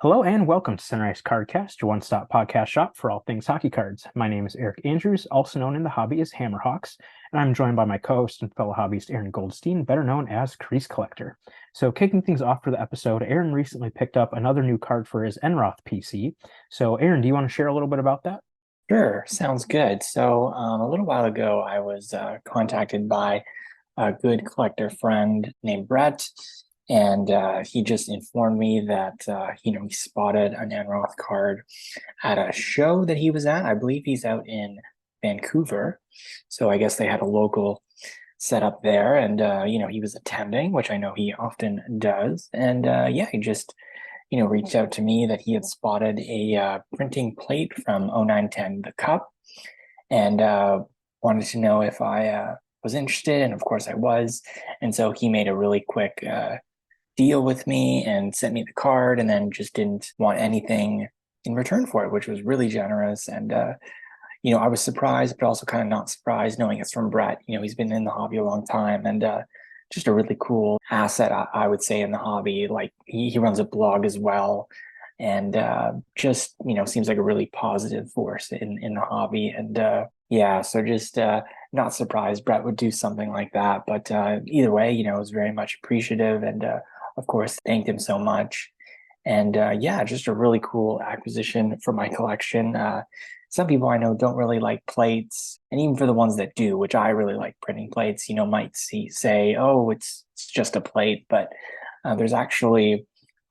Hello and welcome to Sunrise Cardcast, your one-stop podcast shop for all things hockey cards. My name is Eric Andrews, also known in the hobby as Hammerhawks, and I'm joined by my co-host and fellow hobbyist Aaron Goldstein, better known as Crease Collector. So kicking things off for the episode, Aaron recently picked up another new card for his Enroth PC. So Aaron, do you want to share a little bit about that? Sure, sounds good. A little while ago, I was contacted by a good collector friend named Brett, and he just informed me that he spotted an Enroth card at a show that he was at. I believe he's out in Vancouver, so I guess they had a local setup there, and he was attending, which I know he often does, and he just reached out to me that he had spotted a printing plate from 0910 The Cup and wanted to know if I was interested. And of course I was. And so he made a really quick deal with me and sent me the card and then just didn't want anything in return for it, which was really generous. And I was surprised, but also kind of not surprised knowing it's from Brett. He's been in the hobby a long time and just a really cool asset, I would say, in the hobby. Like he runs a blog as well and seems like a really positive force in the hobby. And so just not surprised Brett would do something like that. But either way, I was very much appreciative and of course thanked him so much. And just a really cool acquisition for my collection. Some people I know don't really like plates, and even for the ones that do, which I really like printing plates, might say, oh, it's just a plate, but there's actually,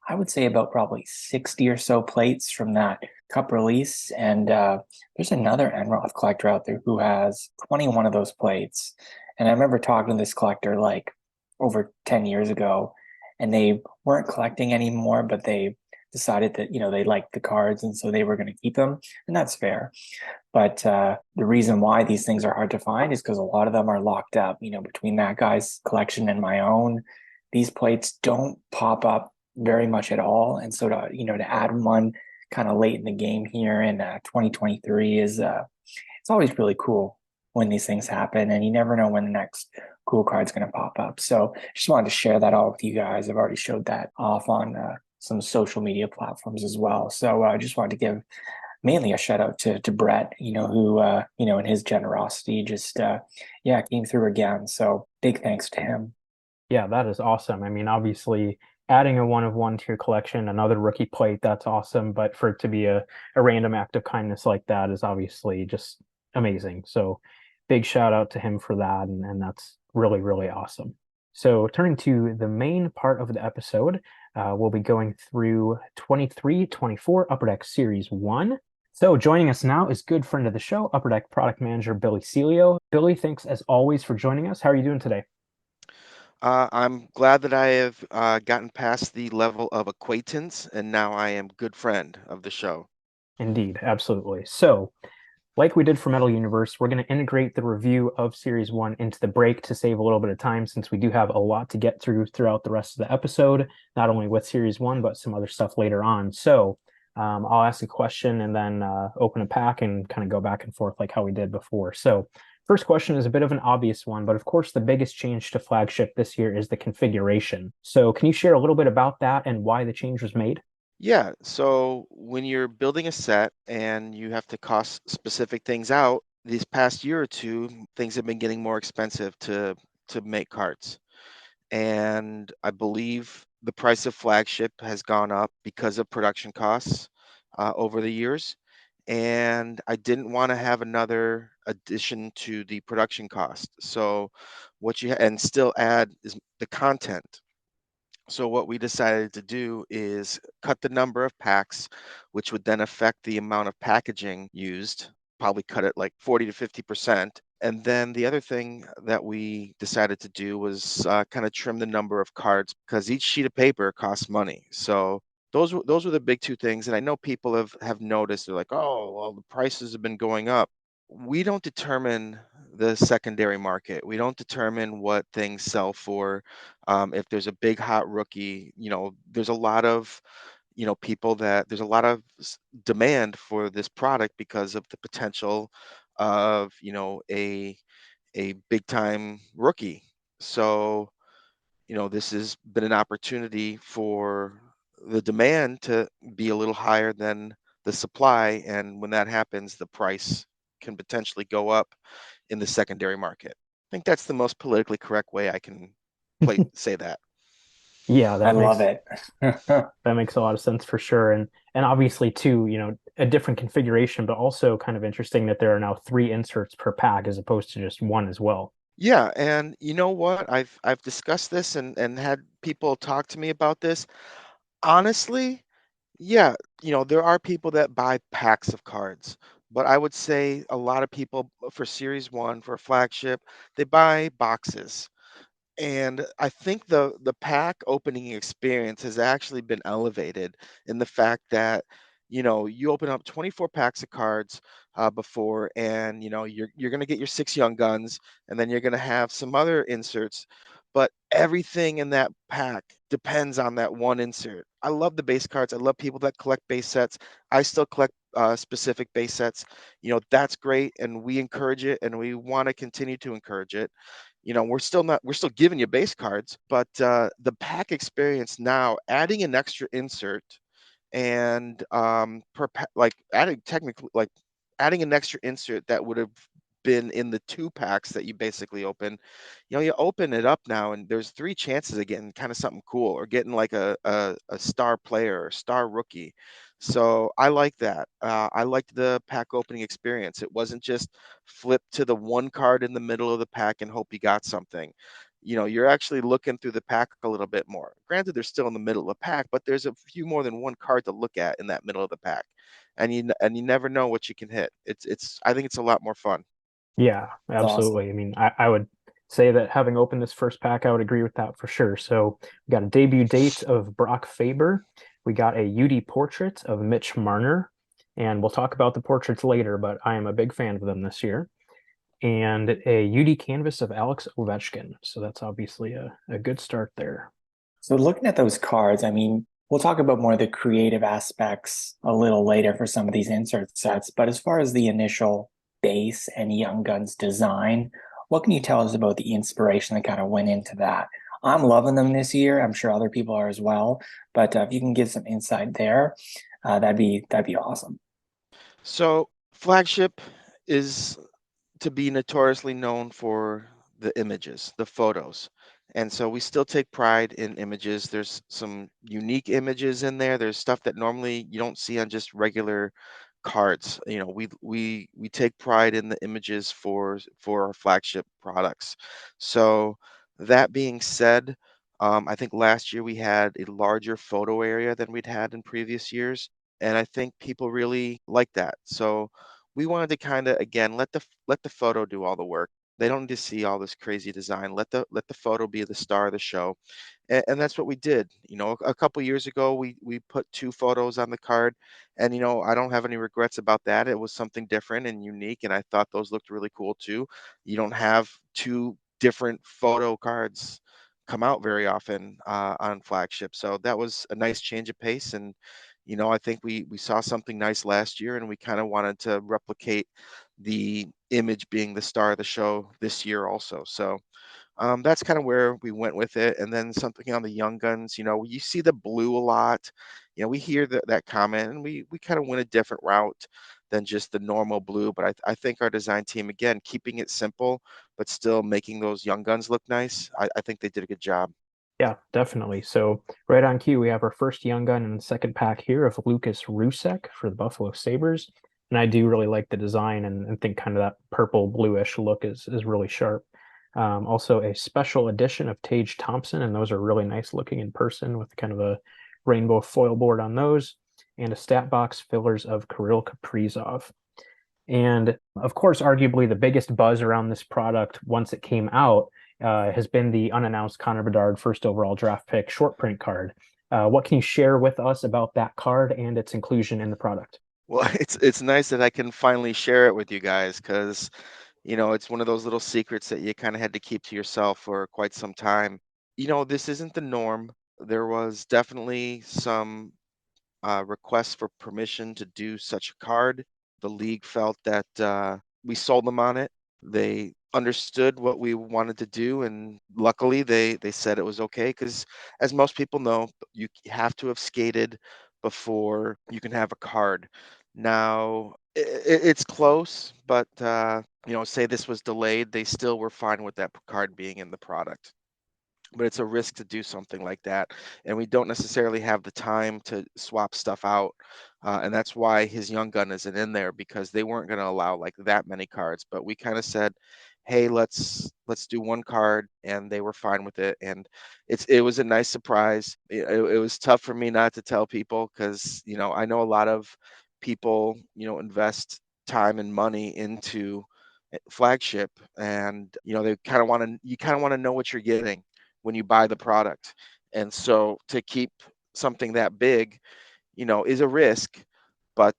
I would say, about probably 60 or so plates from that cup release, and there's another Enroth collector out there who has 21 of those plates, and I remember talking to this collector like over 10 years ago, and they weren't collecting anymore, but they decided that they liked the cards and so they were going to keep them, and that's fair. But the reason why these things are hard to find is because a lot of them are locked up. Between that guy's collection and my own, these plates don't pop up very much at all. And so to add one kind of late in the game here in 2023 is it's always really cool when these things happen, and you never know when the next cool card's going to pop up. So just wanted to share that all with you guys. I've already showed that off on some social media platforms as well. So I just wanted to give mainly a shout out to Brett, who in his generosity just came through again. So big thanks to him. Yeah, that is awesome. I mean, obviously, adding a one of one to your collection, another rookie plate, that's awesome. But for it to be a random act of kindness like that is obviously just amazing. So big shout out to him for that. And that's really, really awesome. So turning to the main part of the episode, we'll be going through 23-24 Upper Deck Series 1. So joining us now is good friend of the show, Upper Deck product manager Billy Celio. Billy, thanks as always for joining us. How are you doing today? I'm glad that I have gotten past the level of acquaintance, and now I am good friend of the show. Indeed, absolutely. So, like we did for Metal Universe, we're going to integrate the review of Series 1 into the break to save a little bit of time since we do have a lot to get through throughout the rest of the episode, not only with Series 1, but some other stuff later on. So, I'll ask a question and then open a pack and kind of go back and forth like how we did before. So, first question is a bit of an obvious one, but of course, the biggest change to Flagship this year is the configuration. So, can you share a little bit about that and why the change was made? Yeah, so when you're building a set and you have to cost specific things out, these past year or two, things have been getting more expensive to make cards. And I believe the price of Flagship has gone up because of production costs over the years. And I didn't want to have another addition to the production cost. So and still add is the content. So what we decided to do is cut the number of packs, which would then affect the amount of packaging used, probably cut it like 40 to 50%. And then the other thing that we decided to do was kind of trim the number of cards because each sheet of paper costs money. So those were the big two things. And I know people have noticed, they're like, oh, well, the prices have been going up. We don't determine the secondary market. We don't determine what things sell for. If there's a big hot rookie, there's a lot of, people that there's a lot of demand for this product because of the potential of, a big time rookie. So, this has been an opportunity for the demand to be a little higher than the supply, and when that happens, the price can potentially go up in the secondary market. I think that's the most politically correct way I can say that. Yeah, I love it. that makes a lot of sense for sure. And obviously too, a different configuration, but also kind of interesting that there are now three inserts per pack as opposed to just one as well. Yeah, and you know what? I've discussed this and had people talk to me about this. Honestly, yeah, there are people that buy packs of cards, but I would say a lot of people for Series 1, for a flagship, they buy boxes. And I think the pack opening experience has actually been elevated in the fact that, you open up 24 packs of cards before, and you're gonna get your six young guns, and then you're gonna have some other inserts, but everything in that pack depends on that one insert. I love the base cards. I love people that collect base sets. I still collect specific base sets. That's great, and we encourage it, and we want to continue to encourage it. We're still giving you base cards, but the pack experience now, adding an extra insert and like adding an extra insert that would have been in the two packs that you basically open. You open it up now, and there's three chances of getting kind of something cool, or getting like a star player or star rookie. So I like that. I liked the pack opening experience. It wasn't just flip to the one card in the middle of the pack and hope you got something. You're actually looking through the pack a little bit more. Granted, they're still in the middle of the pack, but there's a few more than one card to look at in that middle of the pack, and you never know what you can hit. I think it's a lot more fun. Yeah, It's awesome. absolutely. I mean, I would say that having opened this first pack, I would agree with that for sure. So we got a debut date of Brock Faber. We got a UD portrait of Mitch Marner. And we'll talk about the portraits later, but I am a big fan of them this year. And a UD canvas of Alex Ovechkin. So that's obviously a good start there. So looking at those cards, I mean, we'll talk about more of the creative aspects a little later for some of these insert sets, but as far as the initial base and Young Guns design, what can you tell us about the inspiration that kind of went into that? I'm loving them this year. I'm sure other people are as well, but if you can give some insight there, that'd be awesome. So flagship is to be notoriously known for the images, the photos. And so we still take pride in images. There's some unique images in there. There's stuff that normally you don't see on just regular cards. We take pride in the images for our flagship products. So that being said, I think last year we had a larger photo area than we'd had in previous years, and I think people really like that. So we wanted to kind of again let the photo do all the work. They don't need to see all this crazy design. Let the photo be the star of the show, and that's what we did. A couple years ago, we put two photos on the card, and I don't have any regrets about that. It was something different and unique, and I thought those looked really cool too. You don't have two different photo cards come out very often on flagship, so that was a nice change of pace. And I think we saw something nice last year, and we kind of wanted to replicate the image being the star of the show this year also. So that's kind of where we went with it. And then something on the Young Guns, you see the blue a lot. We hear that comment, and we kind of went a different route than just the normal blue. But I think our design team, again, keeping it simple, but still making those Young Guns look nice, I think they did a good job. Yeah, definitely. So right on cue, we have our first young gun in the second pack here of Lucas Rusek for the Buffalo Sabres. And I do really like the design and think kind of that purple bluish look is really sharp. Also a special edition of Tage Thompson, and those are really nice looking in person with kind of a rainbow foil board on those, and a stat box fillers of Kirill Kaprizov. And of course, arguably the biggest buzz around this product once it came out has been the unannounced Connor Bedard first overall draft pick short print card. What can you share with us about that card and its inclusion in the product? Well, it's nice that I can finally share it with you guys, because it's one of those little secrets that you kind of had to keep to yourself for quite some time. This isn't the norm. There was definitely some requests for permission to do such a card. The league felt that we sold them on it. They understood what we wanted to do, and luckily they said it was okay, because as most people know, you have to have skated before you can have a card. Now it's close, but say this was delayed, they still were fine with that card being in the product. But it's a risk to do something like that, and we don't necessarily have the time to swap stuff out, and that's why his young gun isn't in there, because they weren't going to allow like that many cards. But we kind of said, hey, let's do one card, and they were fine with it. And it was a nice surprise. It was tough for me not to tell people, because I know a lot of people invest time and money into flagship, and they kind of want to you kind of want to know what you're getting when you buy the product. And so to keep something that big, is a risk. But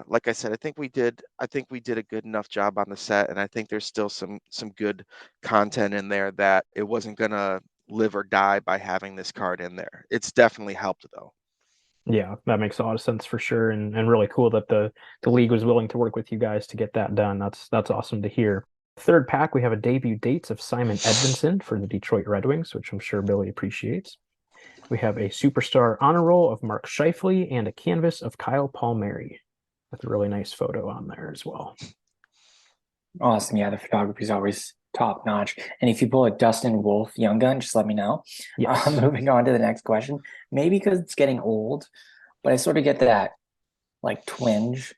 like I said, I think we did a good enough job on the set, and I think there's still some good content in there that it wasn't gonna live or die by having this card in there. It's definitely helped though. Yeah, that makes a lot of sense for sure, and really cool that the league was willing to work with you guys to get that done. That's awesome to hear. Third pack, we have a debut dates of Simon Edvinsson for the Detroit Red Wings, which I'm sure Billy appreciates. We have a superstar honor roll of Mark Scheifele and a canvas of Kyle Palmieri with a really nice photo on there as well. Awesome. Yeah, the photography is always top notch. And if you pull a Dustin Wolf Young Gun, just let me know. Yes. Moving on to the next question. Maybe because it's getting old, but I sort of get that like twinge.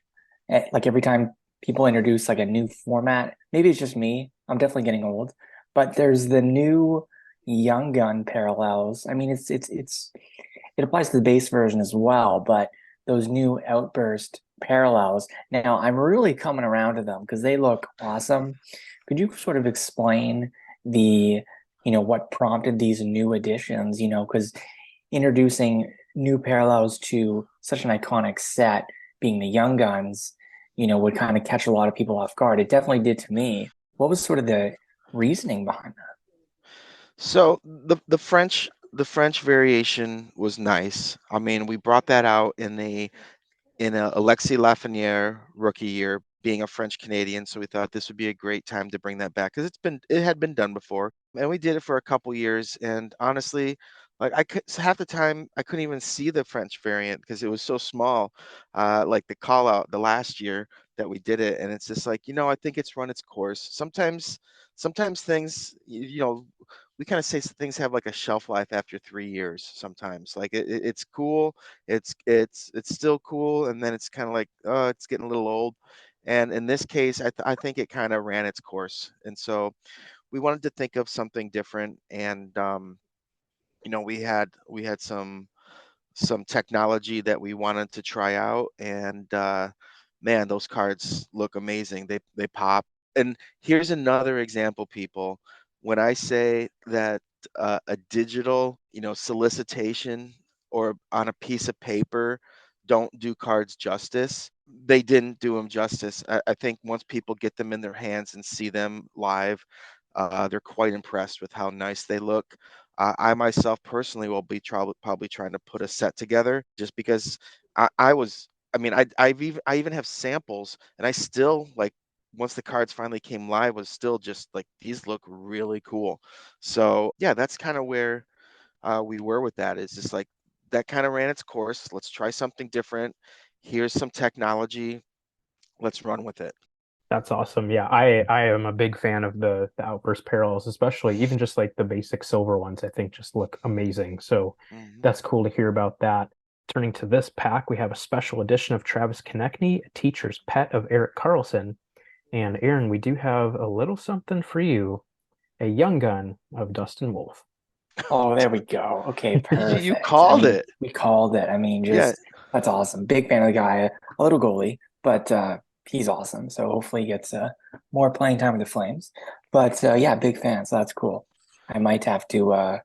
Like every time people introduce like a new format, maybe it's just me. I'm definitely getting old, but there's the new Young Gun parallels. I mean, it applies to the base version as well, but those new Outburst parallels. Now, I'm really coming around to them because they look awesome. Could you sort of explain what prompted these new additions? Because introducing new parallels to such an iconic set, being the Young Guns, would kind of catch a lot of people off guard. It definitely did to me. What was sort of the reasoning behind that? So the French variation was nice. I mean, we brought that out in a Alexis Lafreniere rookie year, being a French Canadian. So we thought this would be a great time to bring that back, because it had been done before, and we did it for a couple years. And honestly, like half the time I couldn't even see the French variant because it was so small. Like the call out the last year that we did it, and it's just like, I think it's run its course. Sometimes things, we kind of say things have like a shelf life after 3 years. Sometimes, like it's cool, it's still cool, and then it's kind of like, oh, it's getting a little old. And in this case, I think it kind of ran its course, and so we wanted to think of something different. And we had some technology that we wanted to try out, and man, those cards look amazing. They pop. And here's another example, people. When I say that a digital, solicitation or on a piece of paper don't do cards justice, they didn't do them justice. I think once people get them in their hands and see them live, they're quite impressed with how nice they look. I myself personally will be probably trying to put a set together, just because I was. I mean, I even have samples, and I still like, once the cards finally came live, was still just like, these look really cool. So yeah, that's kind of where we were with that. Is just like, that kind of ran its course. Let's try something different. Here's some technology. Let's run with it. That's awesome. Yeah, I am a big fan of the Outburst parallels, especially even just like the basic silver ones, I think just look amazing. So Mhm. that's cool to hear about that. Turning to this pack, we have a special edition of Travis Konechny, a teacher's pet of Eric Carlson. And Aaron, we do have a little something for you, a young gun of Dustin Wolf. Oh, there we go. Okay, You perfect. I called mean, it. we called it. I mean, Yeah. just that's awesome. Big fan of the guy. A little goalie, but he's awesome. So hopefully he gets more playing time with the Flames. But yeah, big fan. So that's cool. I might have to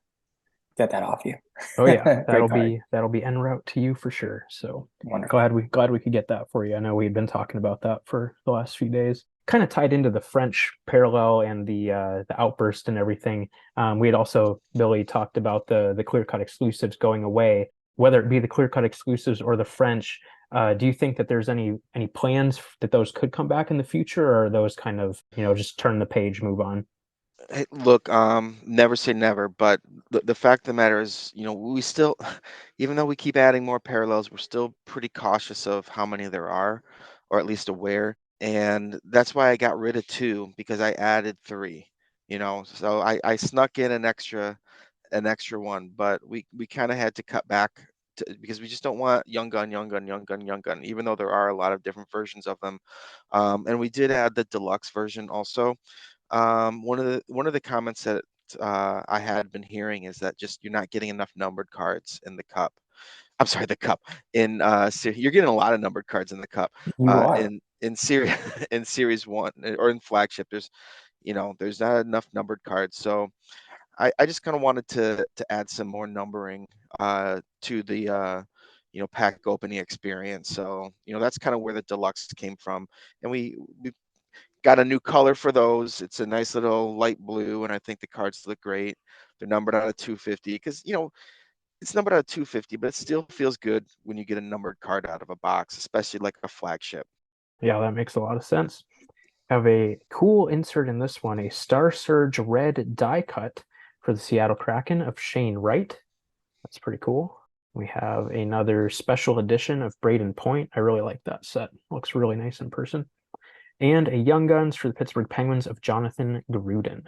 get that off you. Oh yeah, Great card. that'll be en route to you for sure. So Wonderful. glad we could get that for you. I know we've been talking about that for the last few days. Kind of tied into the French parallel and the outburst and everything. We had also, Billy, talked about the clear cut exclusives going away, whether it be the clear cut exclusives or the French. Do you think that there's any plans that those could come back in the future, or are those kind of, just turn the page, move on? Hey, look, never say never, but the fact of the matter is, we still, even though we keep adding more parallels, we're still pretty cautious of how many there are, or at least aware. And that's why I got rid of two because I added three, So I snuck in an extra one, but we kind of had to cut back because we just don't want young gun, young gun, young gun, young gun, even though there are a lot of different versions of them. And we did add the deluxe version also. One of the comments that I had been hearing is that just you're not getting enough numbered cards in the cup. I'm sorry, the cup you're getting a lot of numbered cards in the cup. You are. In series in series one or in flagship, there's not enough numbered cards. So I just kind of wanted to add some more numbering to the pack opening experience. So that's kind of where the deluxe came from, and we got a new color for those. It's a nice little light blue, and I think the cards look great. They're numbered out of 250 because it's numbered out of 250, but it still feels good when you get a numbered card out of a box, especially like a flagship. Yeah, that makes a lot of sense. Have a cool insert in this one, a Star Surge red die cut for the Seattle Kraken of Shane Wright. That's pretty cool. We have another special edition of Braden Point. I really like that set. Looks really nice in person. And a Young Guns for the Pittsburgh Penguins of Jonathan Gruden.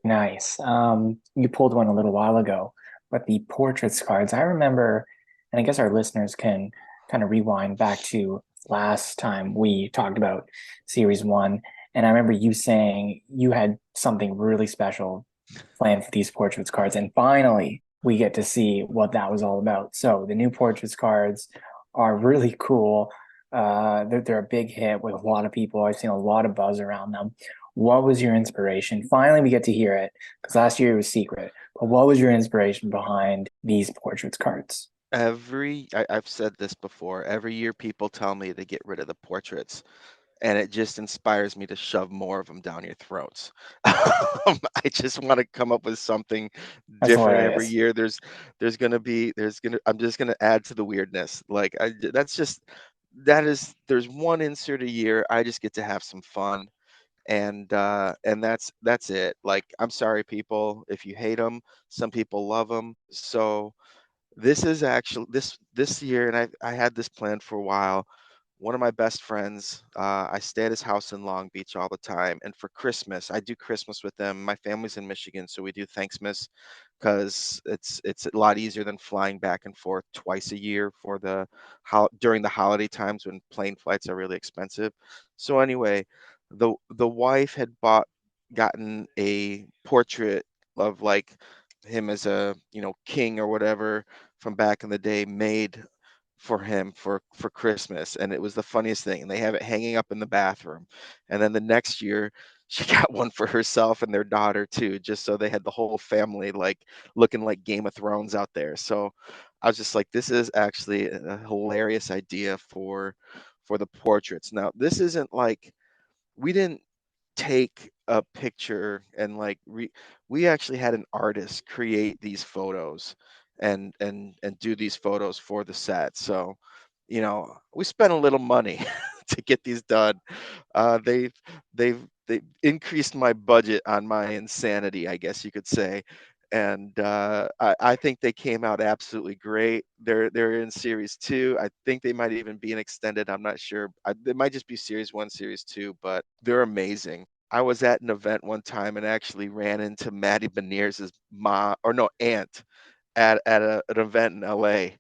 Nice. You pulled one a little while ago, but the portraits cards, I remember, and I guess our listeners can kind of rewind back to last time we talked about Series 1. And I remember you saying you had something really special planned for these portraits cards. And finally, we get to see what that was all about. So the new portraits cards are really cool. They're a big hit with a lot of people. I've seen a lot of buzz around them. What was your inspiration? Finally, we get to hear it because last year it was secret. But what was your inspiration behind these portraits cards? I've said this before. Every year, people tell me to get rid of the portraits, and it just inspires me to shove more of them down your throats. I just want to come up with something That's different every hilarious. year. I'm just gonna add to the weirdness. Like there's one insert a year. I just get to have some fun, and that's it. Like, I'm sorry, people, if you hate them. Some people love them. So this is actually this year, and I had this planned for a while. One of my best friends, I stay at his house in Long Beach all the time, and for Christmas, I do Christmas with them. My family's in Michigan, so we do Thanksmas because it's a lot easier than flying back and forth twice a year for during the holiday times when plane flights are really expensive. So anyway, the wife had gotten a portrait of like him as a king or whatever from back in the day made for him for Christmas, and it was the funniest thing. And they have it hanging up in the bathroom. And then the next year, she got one for herself and their daughter too, just so they had the whole family like looking like Game of Thrones out there. So I was just like, this is actually a hilarious idea for the portraits. Now, this isn't like we didn't take a picture and like we actually had an artist create these photos and do these photos for the set. So we spent a little money to get these done. They increased my budget on my insanity, I guess you could say. And I think they came out absolutely great. They're in series two. I think they might even be an extended. I'm not sure. They might just be series one, series two, but they're amazing. I was at an event one time and actually ran into Maddie Beniers' mom, or no, aunt, an event in LA.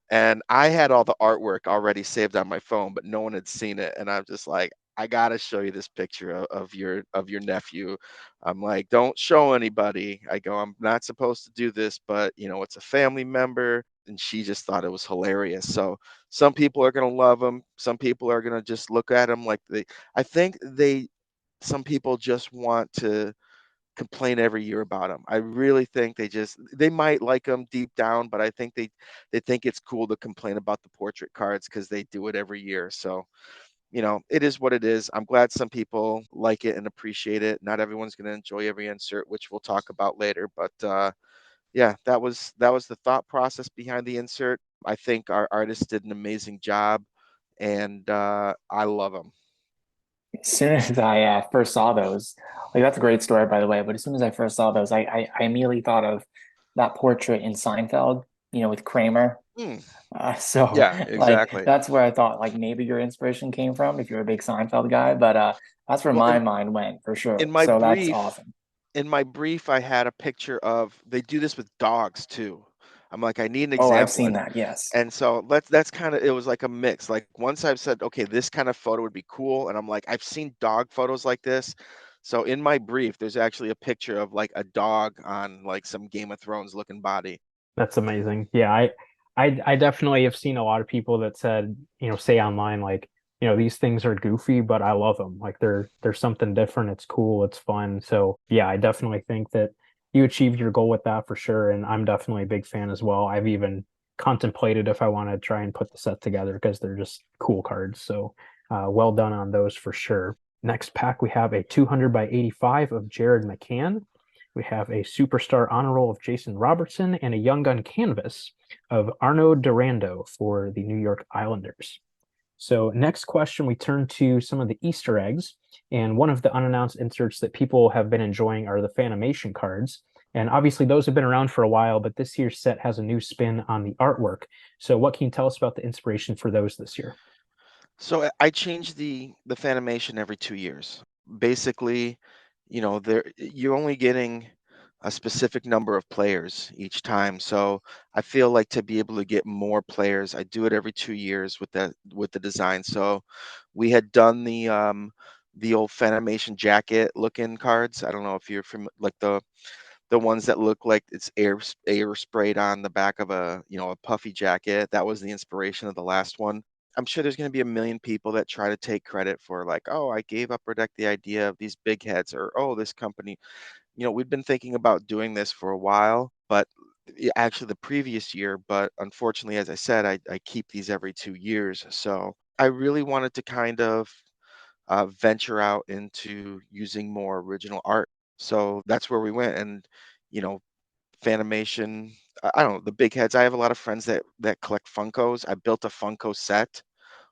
And I had all the artwork already saved on my phone, but no one had seen it. And I'm just like, I gotta show you this picture of your nephew. I'm like, don't show anybody. I go, I'm not supposed to do this, but it's a family member. And she just thought it was hilarious. So some people are gonna love him. Some people are gonna just look at him like I think some people just want to complain every year about them. I really think they might like them deep down, but I think they think it's cool to complain about the portrait cards because they do it every year. So, it is what it is. I'm glad some people like it and appreciate it. Not everyone's going to enjoy every insert, which we'll talk about later, but yeah, that was the thought process behind the insert. I think our artist did an amazing job and I love them. As soon as I first saw those, like that's a great story, by the way. But as soon as I first saw those, I immediately thought of that portrait in Seinfeld, with Kramer. Mm, So yeah, like exactly. that's where I thought like maybe your inspiration came from if you're a big Seinfeld guy. But that's where Well, my mind went for in sure. my So that's brief, awesome. I had a picture of they do this with dogs too. I'm like, I need an Oh, I've example, seen that. Yes. and so that's kind of it was like a mix. Like once I've said, okay, this kind of photo would be cool, and I'm like, I've seen dog photos like this. So in my brief, there's actually a picture of like a dog on like some Game of Thrones looking body. That's amazing. Yeah, I definitely have seen a lot of people that said, say online like, these things are goofy, but I love them. Like they're something different. It's cool. It's fun. So yeah, I definitely think that you achieved your goal with that for sure. And I'm definitely a big fan as well. I've even contemplated if I want to try and put the set together because they're just cool cards. So well done on those for sure. Next pack, we have a 200 by 85 of Jared McCann. We have a superstar honor roll of Jason Robertson and a young gun canvas of Arnaud Durando for the New York Islanders. So, next question, we turn to some of the Easter eggs. And one of the unannounced inserts that people have been enjoying are the Fanimation cards. And obviously, those have been around for a while, but this year's set has a new spin on the artwork. So, what can you tell us about the inspiration for those this year? So I change the Fanimation every 2 years. Basically, there you're only getting a specific number of players each time. So I feel like to be able to get more players, I do it every 2 years with the design. So we had done the old Fanimation jacket looking cards. I don't know if you're from like the ones that look like it's air sprayed on the back of a puffy jacket. That was the inspiration of the last one. I'm sure there's going to be a million people that try to take credit for like, oh, I gave Upper Deck the idea of these big heads, or oh, this company. We've been thinking about doing this for a while, but actually the previous year. But unfortunately, as I said, I keep these every 2 years. So I really wanted to kind of venture out into using more original art. So that's where we went. And, you know, Fanimation, I don't know, the big heads. I have a lot of friends that collect Funkos. I built a Funko set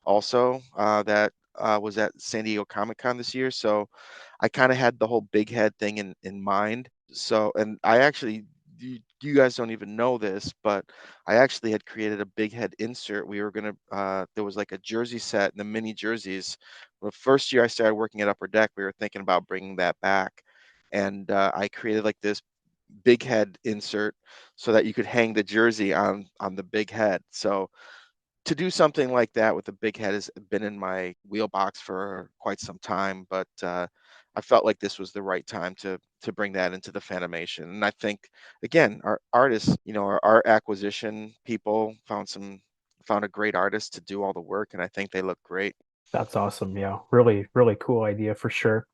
also that was at San Diego Comic Con this year. So I kind of had the whole big head thing in mind. So, and I actually, you guys don't even know this, but I actually had created a big head insert. We were gonna, there was like a jersey set, the mini jerseys. The first year I started working at Upper Deck, we were thinking about bringing that back, and I created like this big head insert so that you could hang the jersey on the big head. So to do something like that with a big head has been in my wheelbox for quite some time, but I felt like this was the right time to bring that into the Fanimation. And I think again, our artists, our art acquisition people found a great artist to do all the work, and I think they look great. That's awesome. Yeah, really, really cool idea for sure.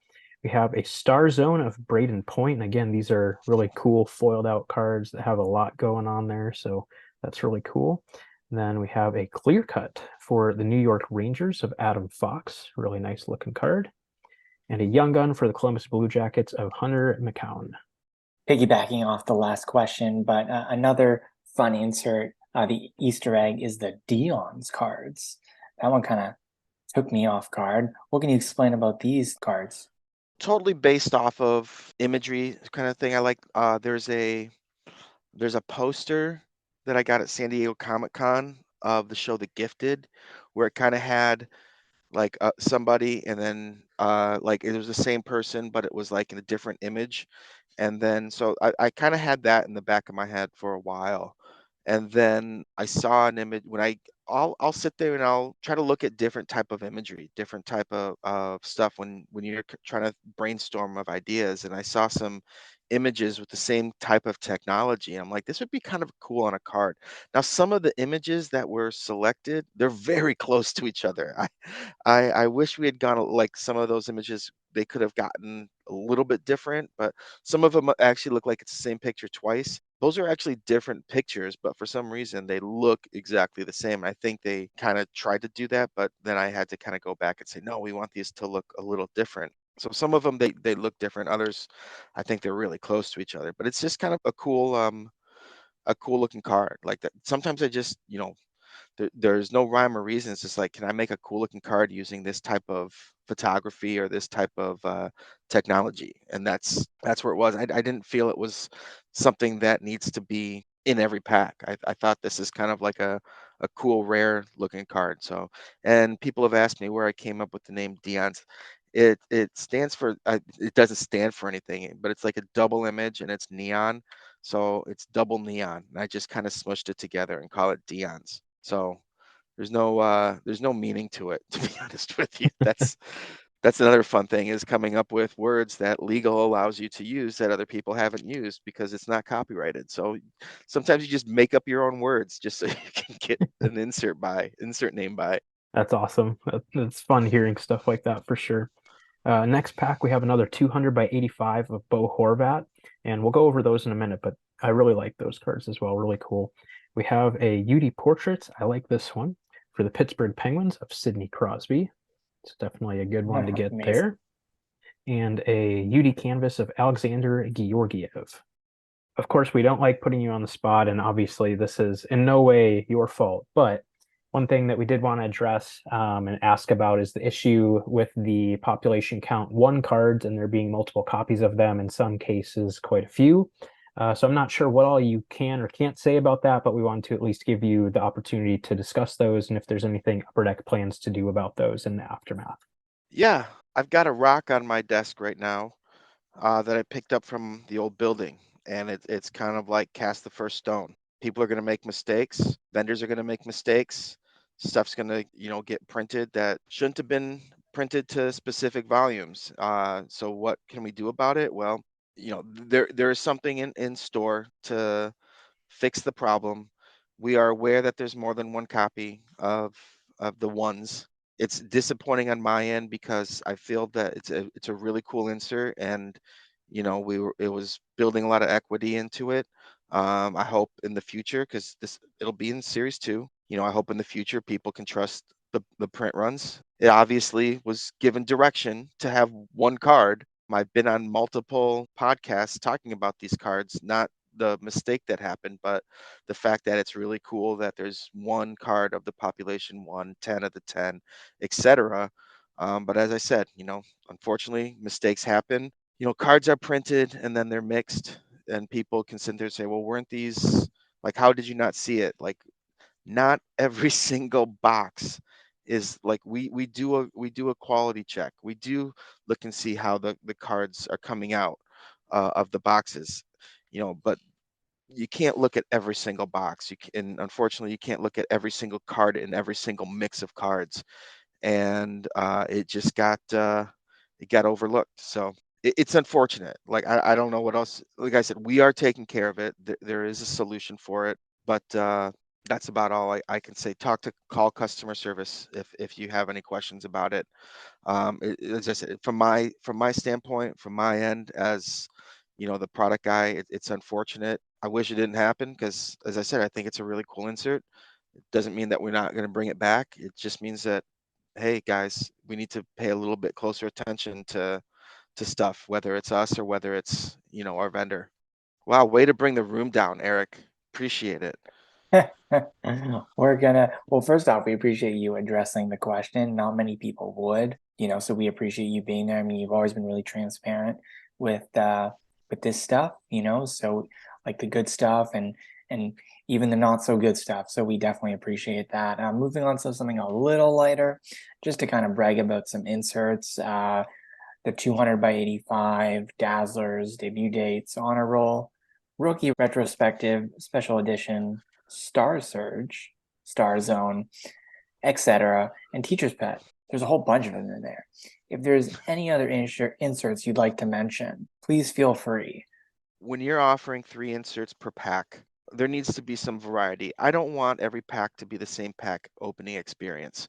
We have a Star Zone of Braden Point. And again, these are really cool foiled out cards that have a lot going on there. So that's really cool. And then we have a clear cut for the New York Rangers of Adam Fox. Really nice looking card. And a young gun for the Columbus Blue Jackets of Hunter McCown. Piggybacking off the last question, but another fun insert, the Easter egg is the Dion's cards. That one kind of took me off guard. What can you explain about these cards? Totally based off of imagery kind of thing. I like there's a poster that I got at San Diego Comic Con of the show The Gifted, where it kind of had like somebody, and then like it was the same person, but it was like in a different image. And then so I kind of had that in the back of my head for a while. And then I saw an image when I'll sit there and I'll try to look at different type of imagery, different type of stuff when you're trying to brainstorm of ideas. And I saw some images with the same type of technology. I'm like, this would be kind of cool on a card. Now, some of the images that were selected, they're very close to each other. I wish we had gone like some of those images, they could have gotten a little bit different, but some of them actually look like it's the same picture twice. Those are actually different pictures, but for some reason they look exactly the same. I think they kind of tried to do that, but then I had to kind of go back and say, no, we want these to look a little different. So some of them they look different. Others, I think they're really close to each other. But it's just kind of a cool looking card like that. Sometimes I just there's no rhyme or reason. It's just like, can I make a cool looking card using this type of photography or this type of technology? And that's where it was. I didn't feel it was something that needs to be in every pack. I thought this is kind of like a cool, rare looking card. So, and people have asked me where I came up with the name Dion's. It stands for it doesn't stand for anything, but it's like a double image and it's neon, so it's double neon. And I just kind of smushed it together and call it Dion's. So there's no meaning to it, to be honest with you. That's another fun thing, is coming up with words that legal allows you to use that other people haven't used because it's not copyrighted. So sometimes you just make up your own words just so you can get an insert name by. That's awesome. It's fun hearing stuff like that for sure. Next pack, we have another 200 by 85 of Bo Horvat, and we'll go over those in a minute, but I really like those cards as well. Really cool. We have a UD Portraits. I like this one for the Pittsburgh Penguins of Sidney Crosby. It's definitely a good one to get Amazing. there. And a UD Canvas of Alexander Georgiev. Of course, we don't like putting you on the spot, and obviously, this is in no way your fault, but one thing that we did want to address and ask about is the issue with the population count one cards and there being multiple copies of them, in some cases, quite a few. So I'm not sure what all you can or can't say about that, but we wanted to at least give you the opportunity to discuss those and if there's anything Upper Deck plans to do about those in the aftermath. Yeah, I've got a rock on my desk right now that I picked up from the old building, and it's kind of like cast the first stone. People are going to make mistakes. Vendors are going to make mistakes. Stuff's going to, get printed that shouldn't have been printed to specific volumes. So what can we do about it? Well, there is something in store to fix the problem. We are aware that there's more than one copy of the ones. It's disappointing on my end because I feel that it's a really cool insert, and it was building a lot of equity into it. I hope in the future, because it'll be in series two. I hope in the future people can trust the print runs. It obviously was given direction to have one card. I've been on multiple podcasts talking about these cards, not the mistake that happened, but the fact that it's really cool that there's one card of the population, 10 of the 10, etc. But as I said, unfortunately, mistakes happen. Cards are printed and then they're mixed, and people can sit there and say, well, weren't these, like, how did you not see it? Like, not every single box is like, we do a quality check. We do look and see how the cards are coming out of the boxes, but you can't look at every single box. And unfortunately, you can't look at every single card in every single mix of cards. And it got overlooked. So it's unfortunate. Like, I don't know what else. Like I said, we are taking care of it. There is a solution for it, but that's about all I can say. Call customer service if you have any questions about it. As I said, from my standpoint, from my end, as the product guy, it's unfortunate. I wish it didn't happen because, as I said, I think it's a really cool insert. It doesn't mean that we're not going to bring it back. It just means that, hey guys, we need to pay a little bit closer attention to stuff, whether it's us or whether it's our vendor. Wow, way to bring the room down, Eric. Appreciate it. Well, first off, we appreciate you addressing the question. Not many people would, so we appreciate you being there. I mean, you've always been really transparent with this stuff, so like the good stuff and even the not so good stuff. So we definitely appreciate that. Moving on to something a little lighter, just to kind of brag about some inserts. The 200 by 85, Dazzlers, debut dates, honor roll, rookie retrospective, special edition, Star Surge, Star Zone, etc., and Teacher's Pet. There's a whole bunch of them in there. If there's any other inserts you'd like to mention, please feel free. When you're offering 3 inserts per pack, there needs to be some variety. I don't want every pack to be the same pack opening experience.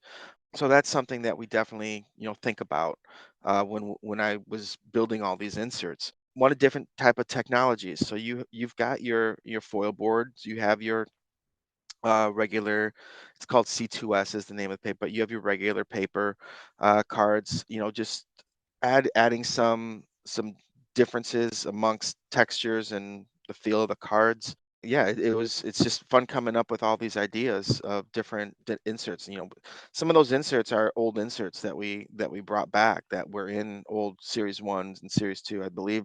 So that's something that we definitely, think about when I was building all these inserts. Want a different type of technologies. So you've got your foil boards, you have your regular, it's called C2S is the name of the paper, but you have your regular paper cards. Just adding some differences amongst textures and the feel of the cards. Yeah, it's just fun coming up with all these ideas of different inserts. Some of those inserts are old inserts that we brought back that were in old series ones and series two, I believe.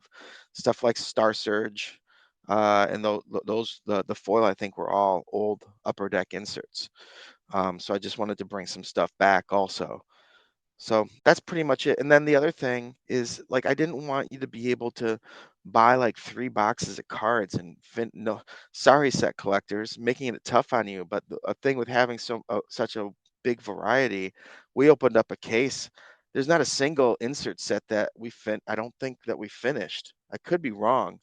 Stuff like Star Surge, and those the foil, I think, were all old Upper Deck inserts. So I just wanted to bring some stuff back also. So that's pretty much it. And then the other thing is, like, I didn't want you to be able to buy like 3 boxes of cards and no, sorry, set collectors, making it tough on you. But a thing with having such a big variety, we opened up a case. There's not a single insert set that I don't think that we finished. I could be wrong,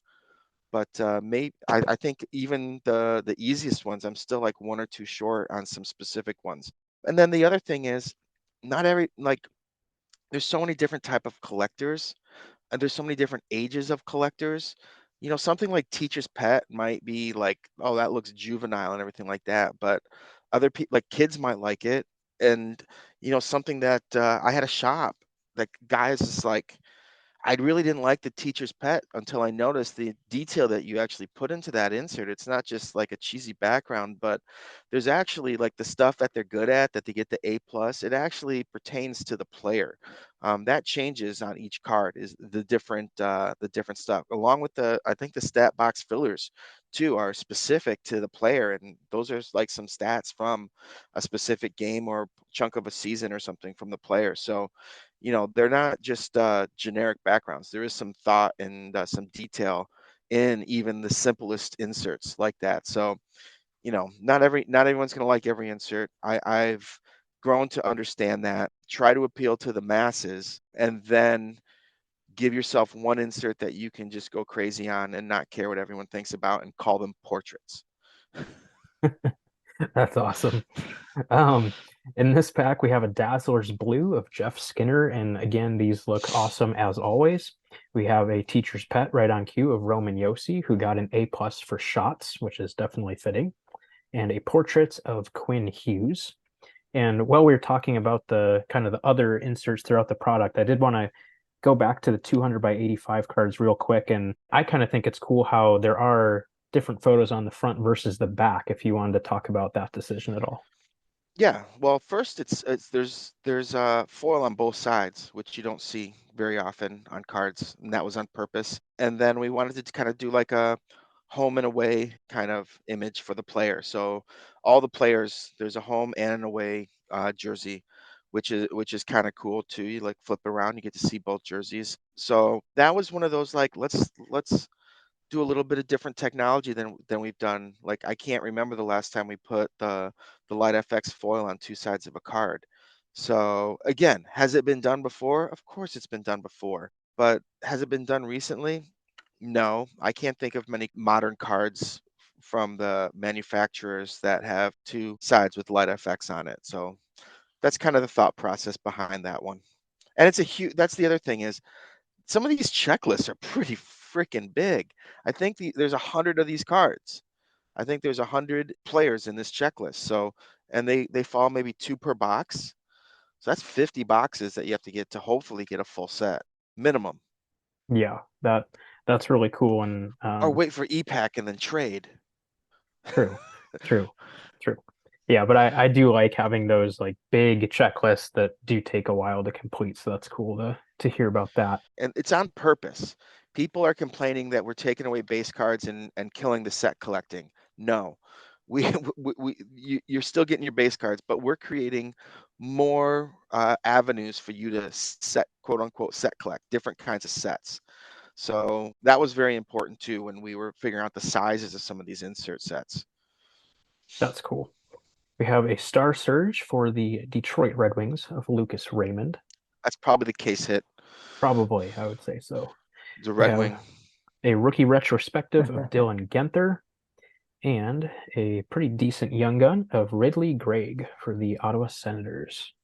but maybe I think even the easiest ones, I'm still like one or two short on some specific ones. And then the other thing is, not every like there's so many different type of collectors, and there's so many different ages of collectors. Something like Teacher's Pet might be like, oh, that looks juvenile and everything like that, but other people, like kids, might like it. And something that I had a shop, like guys is like, I really didn't like the Teacher's Pet until I noticed the detail that you actually put into that insert. It's not just like a cheesy background, but there's actually like the stuff that they're good at, that they get the A plus. It actually pertains to the player. That changes on each card, is the different stuff, along with I think the stat box fillers too are specific to the player, and those are like some stats from a specific game or chunk of a season or something from the player. So they're not just generic backgrounds. There is some thought and some detail in even the simplest inserts like that. So not everyone's going to like every insert. I've grown to understand that. Try to appeal to the masses, and then give yourself one insert that you can just go crazy on and not care what everyone thinks about, and call them portraits. That's awesome. Um, in this pack, we have a Dazzler's Blue of Jeff Skinner, and again, these look awesome as always. We have a Teacher's Pet right on cue of Roman Yossi, who got an A plus for shots, which is definitely fitting, and a portrait of Quinn Hughes. And while we were talking about the kind of the other inserts throughout the product, I did want to go back to the 200 by 85 cards real quick. And I kind of think it's cool how there are different photos on the front versus the back, if you wanted to talk about that decision at all. Yeah, well, first it's there's foil on both sides, which you don't see very often on cards, and that was on purpose. And then we wanted to kind of do like a home and away kind of image for the player. So all the players, there's a home and an away jersey, which is kind of cool too. You like flip around, you get to see both jerseys. So that was one of those, like, let's do a little bit of different technology than we've done. Like, I can't remember the last time we put the Light FX foil on two sides of a card. So again, has it been done before? Of course it's been done before. But has it been done recently? No, I can't think of many modern cards from the manufacturers that have two sides with Light FX on it. So that's kind of the thought process behind that one. And it's a huge, that's the other thing, is some of these checklists are pretty freaking big. I think there's 100 of these cards. I think there's 100 players in this checklist. So, and they fall maybe two per box. So that's 50 boxes that you have to get to hopefully get a full set minimum, Yeah, that's really cool and or wait for EPAC and then trade. true, true, true. Yeah, but I do like having those like big checklists that do take a while to complete, so that's cool to hear about that. And it's on purpose. People are complaining that we're taking away base cards and killing the set collecting. No, we, you're still getting your base cards, but we're creating more avenues for you to set, quote unquote, set collect different kinds of sets. So that was very important too when we were figuring out the sizes of some of these insert sets. That's cool. We have a Star Surge for the Detroit Red Wings of Lucas Raymond. That's probably the case hit. Probably, I would say so. The We Red have Wing. a rookie retrospective of Dylan Genther and a pretty decent young gun of Ridley Gregg for the Ottawa Senators.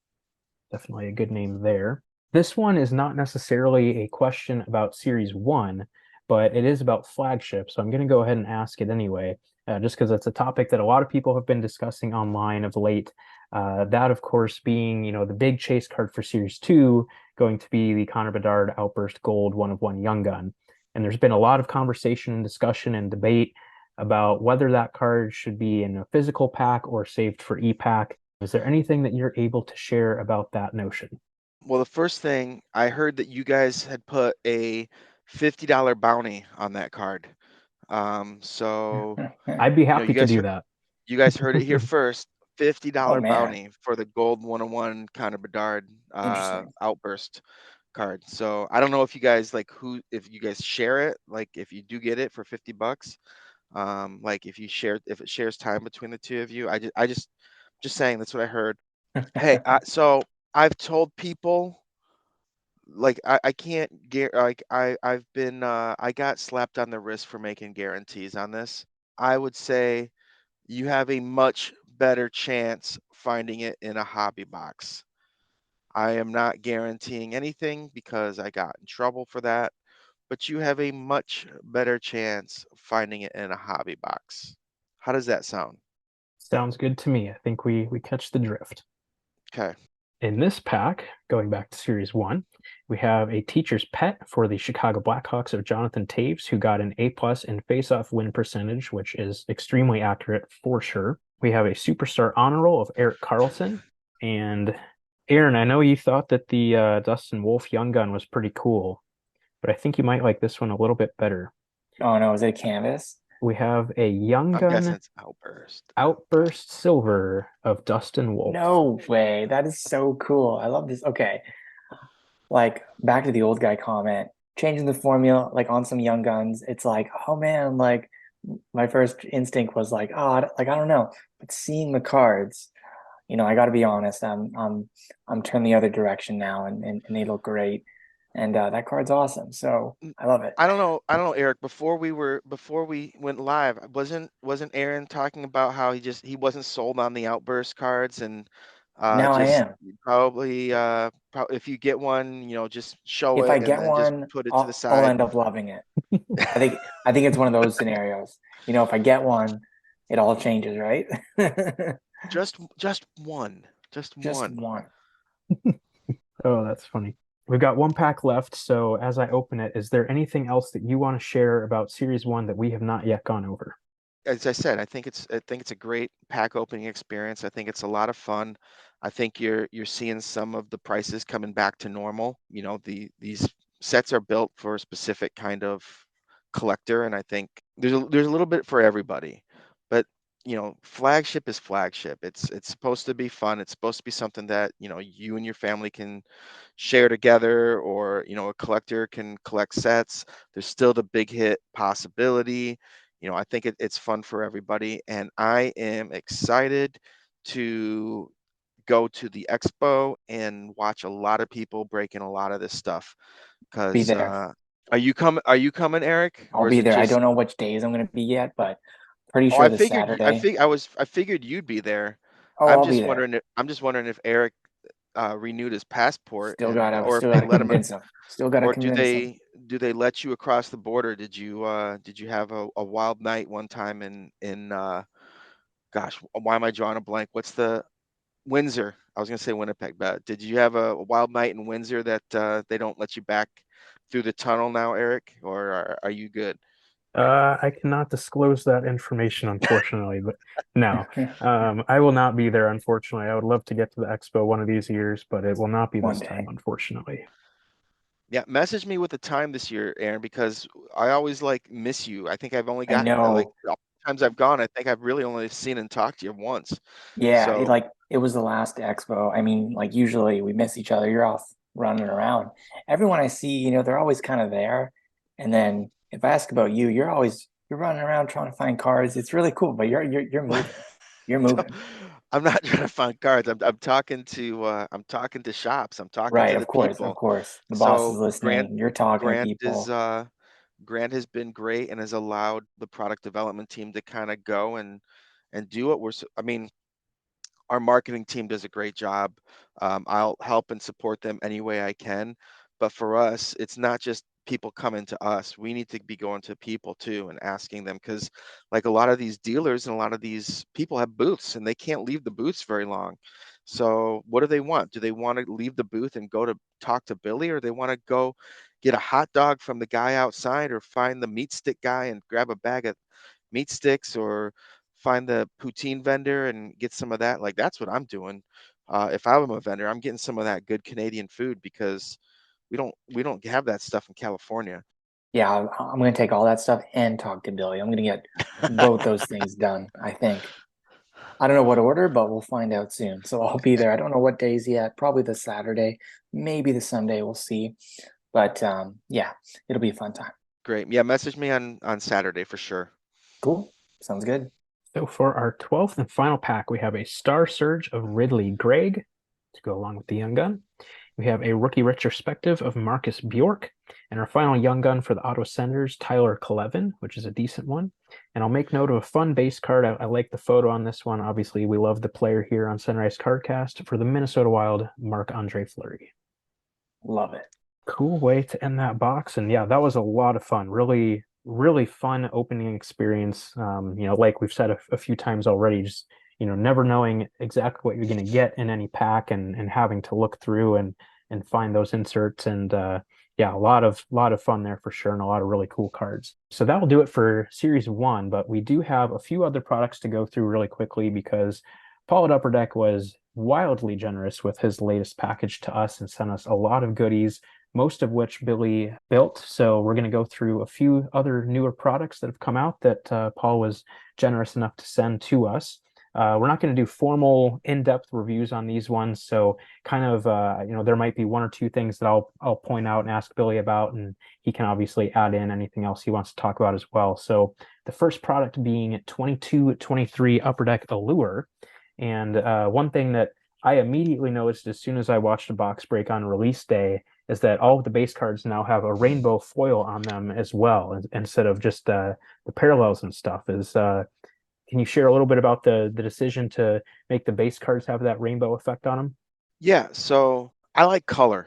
Definitely a good name there. This one is not necessarily a question about Series 1, but it is about flagship, so I'm going to go ahead and ask it anyway, just because it's a topic that a lot of people have been discussing online of late. That, of course, being, the big chase card for Series 2, going to be the Connor Bedard Outburst Gold 1 of 1 Young Gun. And there's been a lot of conversation and discussion and debate about whether that card should be in a physical pack or saved for e-pack. Is there anything that you're able to share about that notion? Well, the first thing I heard that you guys had put a $50 bounty on that card. So I'd be you know, happy to do that. you guys heard it here first. Oh $50 man, bounty for the gold 101 kind of Bedard interesting. outburst card. So I don't know if you guys like if you guys share it, like if you do get it for $50. Like if it shares time between the two of you. Just saying that's what I heard. Hey, so I've told people like I can't get like I've been I got slapped on the wrist for making guarantees on this. I would say you have a much better chance finding it in a hobby box. I am not guaranteeing anything because I got in trouble for that, but you have a much better chance finding it in a hobby box. How does that sound? Sounds good to me. I think we catch the drift. Okay. In this pack, going back to Series 1, we have a teacher's pet for the Chicago Blackhawks of Jonathan Taves, who got an A+ in faceoff win percentage, which is extremely accurate for sure. We have a superstar honor roll of Erik Karlsson. And Aaron, I know you thought that the Dustin Wolf Young Gun was pretty cool, but I think you might like this one a little bit better. Oh no, is it a canvas? We have a Young I'm guessing Gun it's outburst. Outburst Silver of Dustin Wolf. No way. That is so cool. I love this. Okay. Like back to the old guy comment, changing the formula, like on some young guns, it's like, oh man, like my first instinct was like, oh, like I don't know. But seeing the cards, I got to be honest, I'm turned the other direction now, and they look great, and that card's awesome. So N- I love it. I don't know, Eric. Before we went live, wasn't Aaron talking about how he wasn't sold on the outburst cards and Now I just am. probably if you get one, just show If I it and get then just one, put it to the I'll side. end up loving it. I think it's one of those scenarios. If I get one, it all changes, right? Just one, just Just one. one. Oh, that's funny. We've got one pack left, so as I open it, is there anything else that you want to share about Series 1 that we have not yet gone over? As I said, I think it's a great pack opening experience. I think it's a lot of fun. I think you're seeing some of the prices coming back to normal. These sets are built for a specific kind of collector, and I think there's a little bit for everybody. But flagship is flagship. It's supposed to be fun. It's supposed to be something that you and your family can share together, or a collector can collect sets. There's still the big hit possibility. I think it's fun for everybody, and I am excited to go to the expo and watch a lot of people breaking a lot of this stuff. Be Because there. are you coming, Eric, I'll or is be it there. I just? don't know which days I'm going to be yet, but pretty Oh, sure this Saturday. I figured you'd be there. Oh, I'll be there. I'm just wondering if Eric renewed his passport, and or if Still they gotta let him, convince them. Still gotta or convince them. do they let you across the border? Did you have a wild night one time in gosh, why am I drawing a blank? What's the Windsor? I was gonna say Winnipeg, but did you have a wild night in Windsor that they don't let you back through the tunnel now, Eric, or are you good? I cannot disclose that information, unfortunately, but no, I will not be there, unfortunately. I would love to get to the expo one of these years, but it will not be One this time, day. unfortunately. Yeah, message me with the time this year, Aaron, because I always like miss you. I think I've only I got like know. all the times I've gone, I think I've really only seen and talked to you once. Yeah, So it was the last expo. I mean, like usually we miss each other. You're off running around. Everyone I see, they're always kind of there. And then if I ask about you, you're running around trying to find cards. It's really cool, but you're moving. You're So, moving. I'm not trying to find cards. I'm talking to shops. I'm talking Right, to the of course, of people. course. The boss is So listening. You're talking to Grant is people. Grant has been great and has allowed the product development team to kind of go and do what I mean, our marketing team does a great job. I'll help and support them any way I can. But for us, it's not just people coming to us. We need to be going to people too and asking them, because like a lot of these dealers and a lot of these people have booths and they can't leave the booths very long. So what do they want? Do they want to leave the booth and go to talk to Billy, or they want to go get a hot dog from the guy outside, or find the meat stick guy and grab a bag of meat sticks or find the poutine vendor and get some of that. Like that's what I'm doing. If I'm a vendor, I'm getting some of that good Canadian food because we don't have that stuff in California. Yeah, I'm going to take all that stuff and talk to Billy. I'm going to get both those things done, I think. I don't know what order, but we'll find out soon. So I'll be there. I don't know what days yet. Probably the Saturday, maybe the Sunday. We'll see. But yeah, it'll be a fun time. Great. Yeah, message me on Saturday for sure. Cool. Sounds good. So for our 12th and final pack, we have a Star Surge of Ridley Gregg to go along with the Young Gun. We have a rookie retrospective of Marcus Bjork, and our final Young Gun for the auto senders, Tyler Clevin, which is a decent one. And I'll make note of a fun base card. I like the photo on this one. Obviously, we love the player here on Sunrise Cardcast for the Minnesota Wild, Marc-Andre Fleury. Love it. Cool way to end that box. And yeah, that was a lot of fun. Really, really fun opening experience. Like we've said a few times already, just never knowing exactly what you're going to get in any pack and having to look through and find those inserts and yeah, a lot of fun there for sure, and a lot of really cool cards. So that will do it for Series 1, but we do have a few other products to go through really quickly because Paul at Upper Deck was wildly generous with his latest package to us and sent us a lot of goodies, most of which Billy built. So we're going to go through a few other newer products that have come out that Paul was generous enough to send to us. We're not going to do formal in-depth reviews on these ones, so kind of there might be one or two things that I'll point out and ask Billy about, and he can obviously add in anything else he wants to talk about as well. So the first product being 22-23 Upper Deck Allure, and one thing that I immediately noticed as soon as I watched a box break on release day is that all of the base cards now have a rainbow foil on them as well, instead of just the parallels and stuff. Can you share a little bit about the decision to make the base cards have that rainbow effect on them? Yeah, so I like color.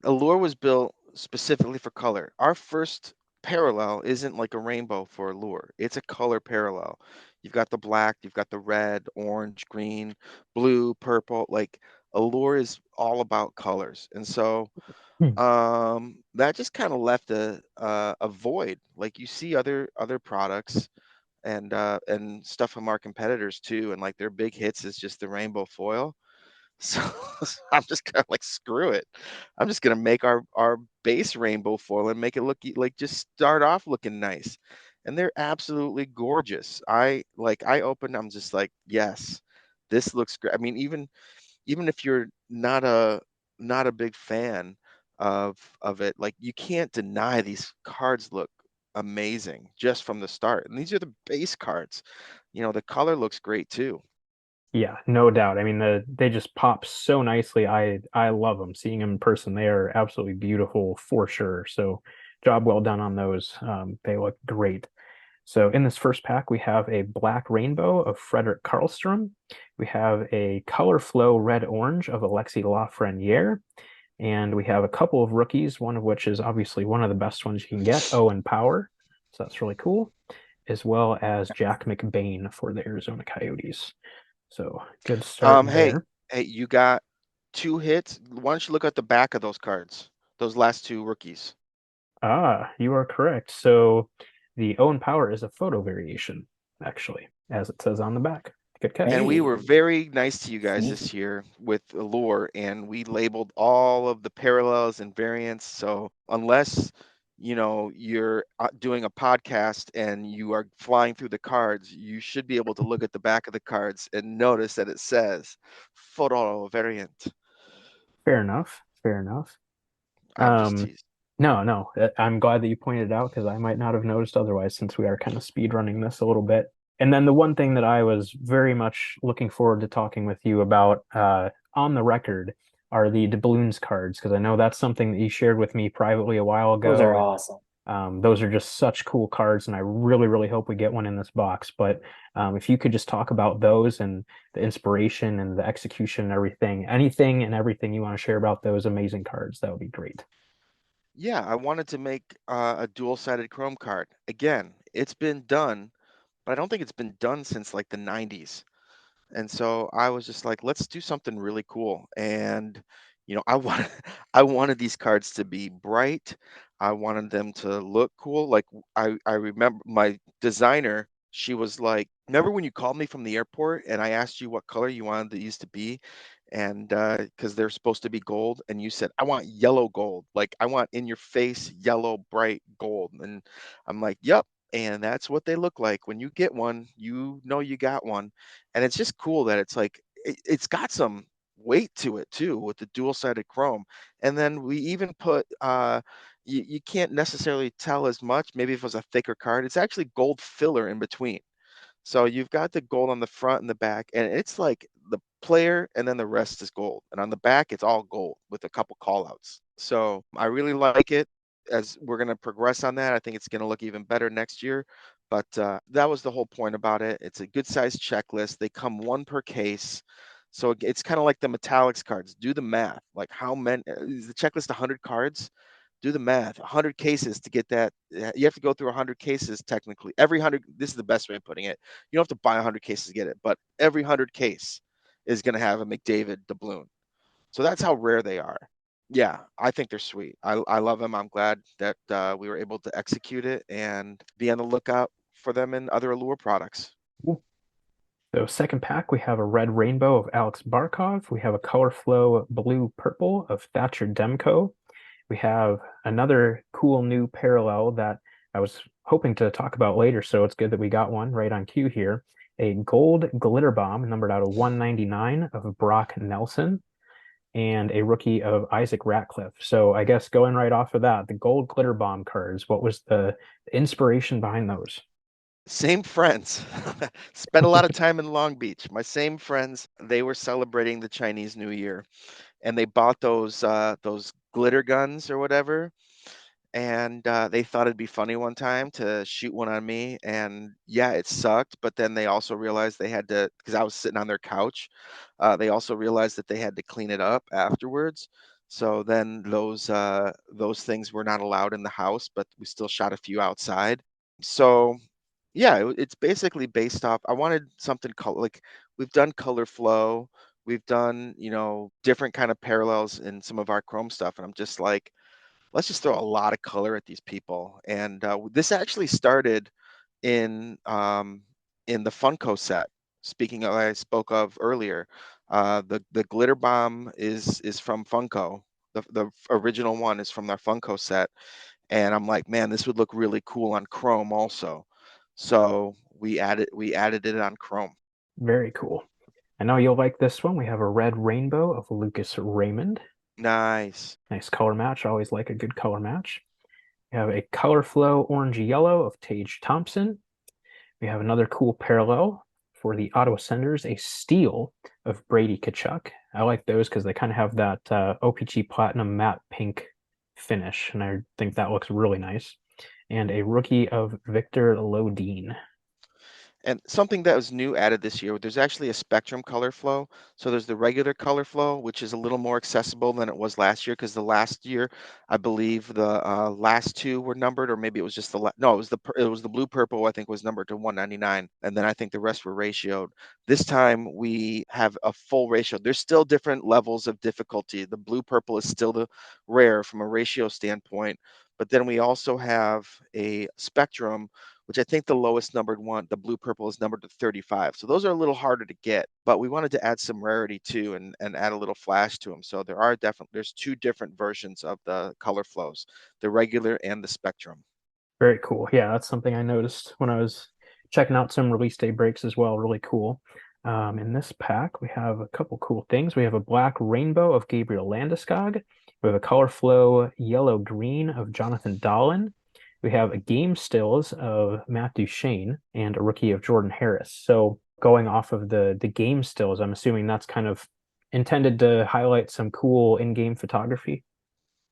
Allure was built specifically for color. Our first parallel isn't like a rainbow for Allure. It's a color parallel. You've got the black, you've got the red, orange, green, blue, purple. Like Allure is all about colors. And so Hmm. that just kind of left a void. Like you see other products and stuff from our competitors too, and like their big hits is just the rainbow foil. So, so I'm just kind of like, screw it. I'm just gonna make our base rainbow foil and make it look like just start off looking nice. And they're absolutely gorgeous. I opened, I'm just like, yes, this looks great. I mean, even if you're not a big fan of it, like you can't deny these cards look amazing just from the start. And these are the base cards. The color looks great too. Yeah, no doubt. I mean, they just pop so nicely. I love them. Seeing them in person, they are absolutely beautiful for sure. So, job well done on those. They look great. So in this first pack, we have a Black Rainbow of Frederick Karlstrom. We have a Color Flow Red Orange of Alexis Lafreniere. And we have a couple of rookies, one of which is obviously one of the best ones you can get, Owen Power. So that's really cool, as well as Jack McBain for the Arizona Coyotes. So good start Hey, there. hey, you got two hits. Why don't you look at the back of those cards? Those last two rookies. Ah, you are correct. So the Owen Power is a photo variation, actually, as it says on the back. Good catch. And we were Hey, very nice to you guys sneaky. this year with Allure, and we labeled all of the parallels and variants. So unless you're doing a podcast and you are flying through the cards, you should be able to look at the back of the cards and notice that it says photo variant. Fair enough. Fair enough. I'm just Um, teasing. no, no, I'm glad that you pointed it out because I might not have noticed otherwise since we are kind of speed running this a little bit. And then the one thing that I was very much looking forward to talking with you about on the record are the doubloons cards because I know that's something that you shared with me privately a while Those are ago, and awesome. those are just such cool cards, and I really, really hope we get one in this box. But if you could just talk about those and the inspiration and the execution and everything, anything and everything you want to share about those amazing cards, that would be great. Yeah, I wanted to make a dual-sided Chrome card. Again, it's been done, but I don't think it's been done since like the 90s. And so I was just like, let's do something really cool. And I wanted I wanted these cards to be bright. I wanted them to look cool. Like I remember my designer She was like, "Remember when you called me from the airport and I asked you what color you wanted these to be? And because they're supposed to be gold, and you said, I want yellow gold, like I want in your face yellow, bright gold." And I'm like, "Yep." And that's what they look like. When you get one, you know you got one. And it's just cool that it's like, it's got some weight to it too with the dual-sided chrome. And then we even put you can't necessarily tell as much. Maybe if it was a thicker card, it's actually gold filler in between. So you've got the gold on the front and the back, and it's like the player, and then the rest is gold. And on the back, it's all gold with a couple call outs. So I really like it. As we're going to progress on that, I think it's going to look even better next year. But that was the whole point about it. It's a good sized checklist. They come one per case. So it's kind of like the metallics cards. Do the math. Like how many is the checklist 100 cards? Do the math. 100 cases to get that. You have to go through 100 cases technically. Every 100, this is the best way of putting it. You don't have to buy 100 cases to get it, but every 100 case is going to have a McDavid doubloon. So that's how rare they are. Yeah, I think they're sweet. I love them. I'm glad that we were able to execute it, and be on the lookout for them in other Allure products. Cool. So second pack, we have a red rainbow of Alex Barkov. We have a color flow blue purple of Thatcher Demko. We have another cool new parallel that I was hoping to talk about later, so it's good that we got one right on cue here. A gold glitter bomb numbered out of 199 of Brock Nelson, and a rookie of Isaac Ratcliffe. So I guess going right off of that, the gold glitter bomb cards, what was the inspiration behind those? Same friends. Spent a lot of time in Long Beach. My same friends, they were celebrating the Chinese New Year, and they bought those glitter guns or whatever. And they thought it'd be funny one time to shoot one on me, and yeah, it sucked. But then they also realized they had to, because I was sitting on their couch. They also realized that they had to clean it up afterwards. So then those things were not allowed in the house, but we still shot a few outside. So yeah, it's basically based off. I wanted something color, like we've done color flow, we've done different kind of parallels in some of our chrome stuff, and I'm just like, let's just throw a lot of color at these people. And this actually started in um, in the Funko set. Speaking of, I spoke of earlier, the glitter bomb is from Funko. The original one is from their Funko set, and I'm like, man, this would look really cool on Chrome also. So we added it on Chrome. Very cool. I know you'll like this one. We have a red rainbow of Lucas Raymond. Nice. Nice color match. I always like a good color match. We have a color flow orangey yellow of Tage Thompson. We have another cool parallel for the Ottawa Senators, a steel of Brady Tkachuk. I like those because they kind of have that OPG Platinum matte pink finish, and I think that looks really nice. And a rookie of Victor Lodin. And something that was new added this year, there's actually a spectrum color flow. So there's the regular color flow, which is a little more accessible than it was last year, because the last year, I believe the last two were numbered, or maybe it was just no, it was the blue purple, I think, was numbered to 199, and then I think the rest were ratioed. This time we have a full ratio. There's still different levels of difficulty. The blue purple is still the rare from a ratio standpoint, but then we also have a spectrum, which I think the lowest numbered one, the blue purple, is numbered to 35. So those are a little harder to get, but we wanted to add some rarity too, and add a little flash to them. So there's two different versions of the color flows, the regular and the spectrum. Very cool. Yeah, that's something I noticed when I was checking out some release day breaks as well. Really cool. In this pack, we have a couple cool things. We have a black rainbow of Gabriel Landeskog. We have a color flow yellow green of Jonathan Dahlin. We have a game stills of Matt Duchene and a rookie of Jordan Harris. So going off of the game stills, I'm assuming that's kind of intended to highlight some cool in-game photography.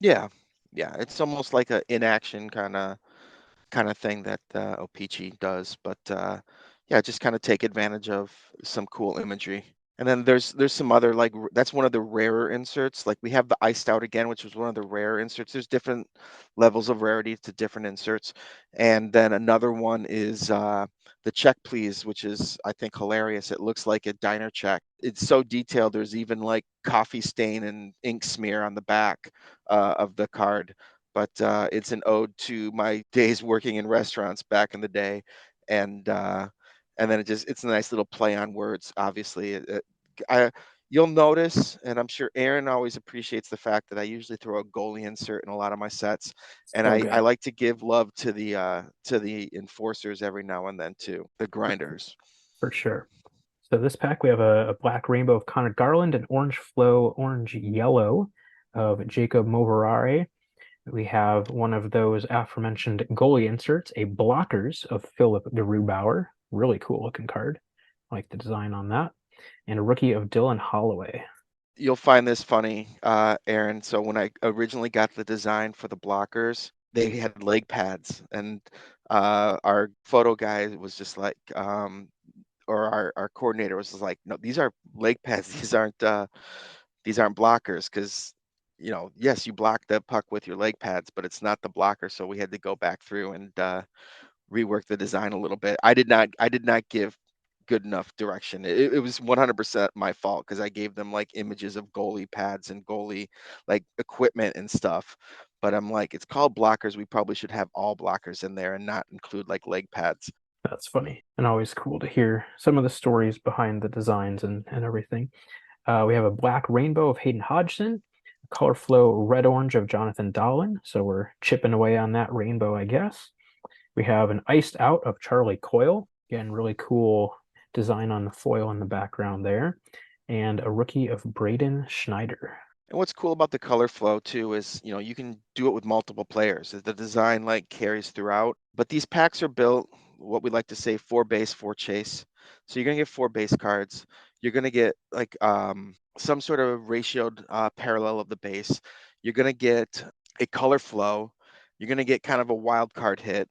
Yeah, yeah, it's almost like a inaction kind of thing that O-Pee-Chee does, but yeah, just kind of take advantage of some cool imagery. And then there's some other, like, that's one of the rarer inserts. Like we have the iced out again, which was one of the rare inserts. There's different levels of rarity to different inserts. And then another one is the check please, which is, I think, hilarious. It looks like a diner check. It's so detailed. There's even like coffee stain and ink smear on the back of the card, but it's an ode to my days working in restaurants back in the day. and then it's a nice little play on words. Obviously, I you'll notice, and I'm sure Aaron always appreciates the fact that I usually throw a goalie insert in a lot of my sets, and So I good. like to give love to the enforcers every now and then too, the grinders. For sure. So this pack, we have a black rainbow of Connor Garland, an orange flow, orange yellow of Jacob Moverare. We have one of those aforementioned goalie inserts, a blockers of Philip Grubauer. Really cool looking card. I like the design on that. And a rookie of Dylan Holloway. You'll find this funny, Aaron. So when I originally got the design for the blockers, they had leg pads, and our photo guy was just like, or our coordinator was just like, no, these are leg pads. These aren't blockers because, yes, you block the puck with your leg pads, but it's not the blocker. So we had to go back through and rework the design a little bit. I did not give good enough direction. It was 100% my fault because I gave them like images of goalie pads and goalie like equipment and stuff. But I'm like, it's called blockers. We probably should have all blockers in there and not include like leg pads. That's funny and always cool to hear some of the stories behind the designs and everything. We have a black rainbow of Hayden Hodgson, a color flow red orange of Jonathan Dolan. So we're chipping away on that rainbow, I guess. We have an iced out of Charlie Coyle. Again, really cool design on the foil in the background there. And a rookie of Braden Schneider. And what's cool about the color flow too is, you can do it with multiple players. The design like carries throughout, but these packs are built, what we like to say, 4 base, 4 chase. So you're gonna get 4 base cards. You're gonna get like some sort of ratioed parallel of the base. You're gonna get a color flow. You're gonna get kind of a wild card hit,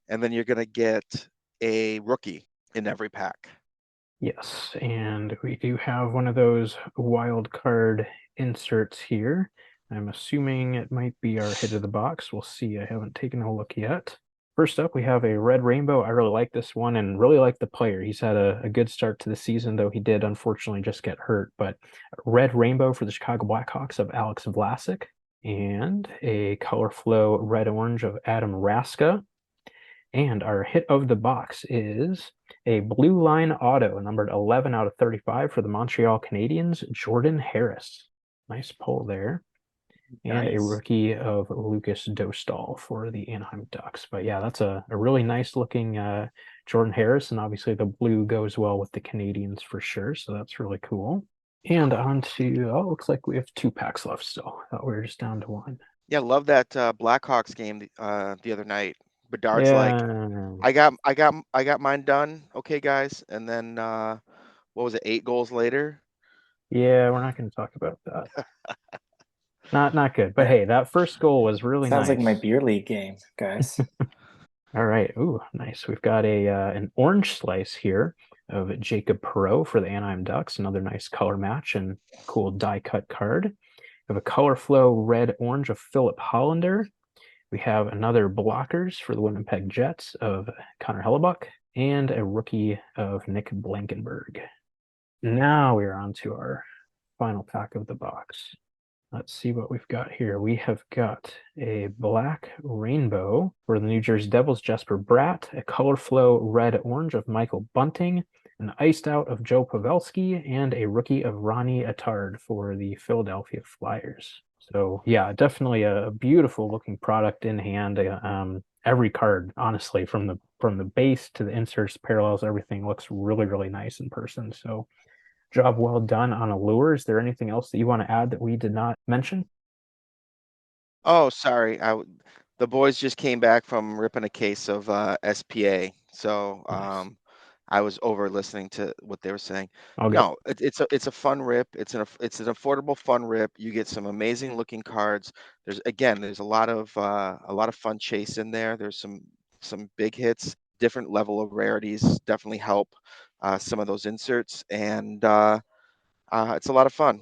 and then you're gonna get a rookie in every pack. Yes, and we do have one of those wild card inserts here. I'm assuming it might be our hit of the box. We'll see. I haven't taken a look yet. First up, we have a red rainbow. I really like this one and really like the player. He's had a good start to the season, though he did unfortunately just get hurt. But red rainbow for the Chicago Blackhawks of Alex Vlasic, and a color flow red orange of Adam Raska. And our hit of the box is a blue line auto, numbered 11 out of 35 for the Montreal Canadiens, Jordan Harris. Nice pull there. And a Nice. rookie of Lucas Dostal for the Anaheim Ducks. But yeah, that's a really nice looking Jordan Harris. And obviously the blue goes well with the Canadians for sure. So that's really cool. And on to, oh, looks like we have 2 packs left still. Thought we were just down to 1. Yeah, love that Blackhawks game the other night. Bedard's like, Yeah. I got mine done. Okay, guys. And then what was it, 8 goals later? Yeah, we're not going to talk about that. Not good. But hey, that first goal was really Sounds like my nice. beer league game, guys. All right. Ooh, nice. We've got a an orange slice here of Jacob Perreault for the Anaheim Ducks. Another nice color match and cool die cut card. We have a color flow red orange of Philip Hollander. We have another blockers for the Winnipeg Jets of Connor Hellebuck and a rookie of Nick Blankenberg. Now we're on to our final pack of the box. Let's see what we've got here. We have got a black rainbow for the New Jersey Devils, Jesper Bratt, a color flow red-orange of Michael Bunting, an iced out of Joe Pavelski, and a rookie of Ronnie Attard for the Philadelphia Flyers. So yeah, definitely a beautiful looking product in hand. Every card, honestly, from the base to the inserts, parallels, everything looks really nice in person. So job well done on Allure. Is there anything else that you want to add that we did not mention? Oh, sorry. The boys just came back from ripping a case of SPA. So Nice. I was over listening to what they were saying. All good. No, it's a fun rip. It's an affordable fun rip. You get some amazing looking cards. There's a lot of fun chase in there. There's some big hits. Different level of rarities definitely help some of those inserts, and it's a lot of fun.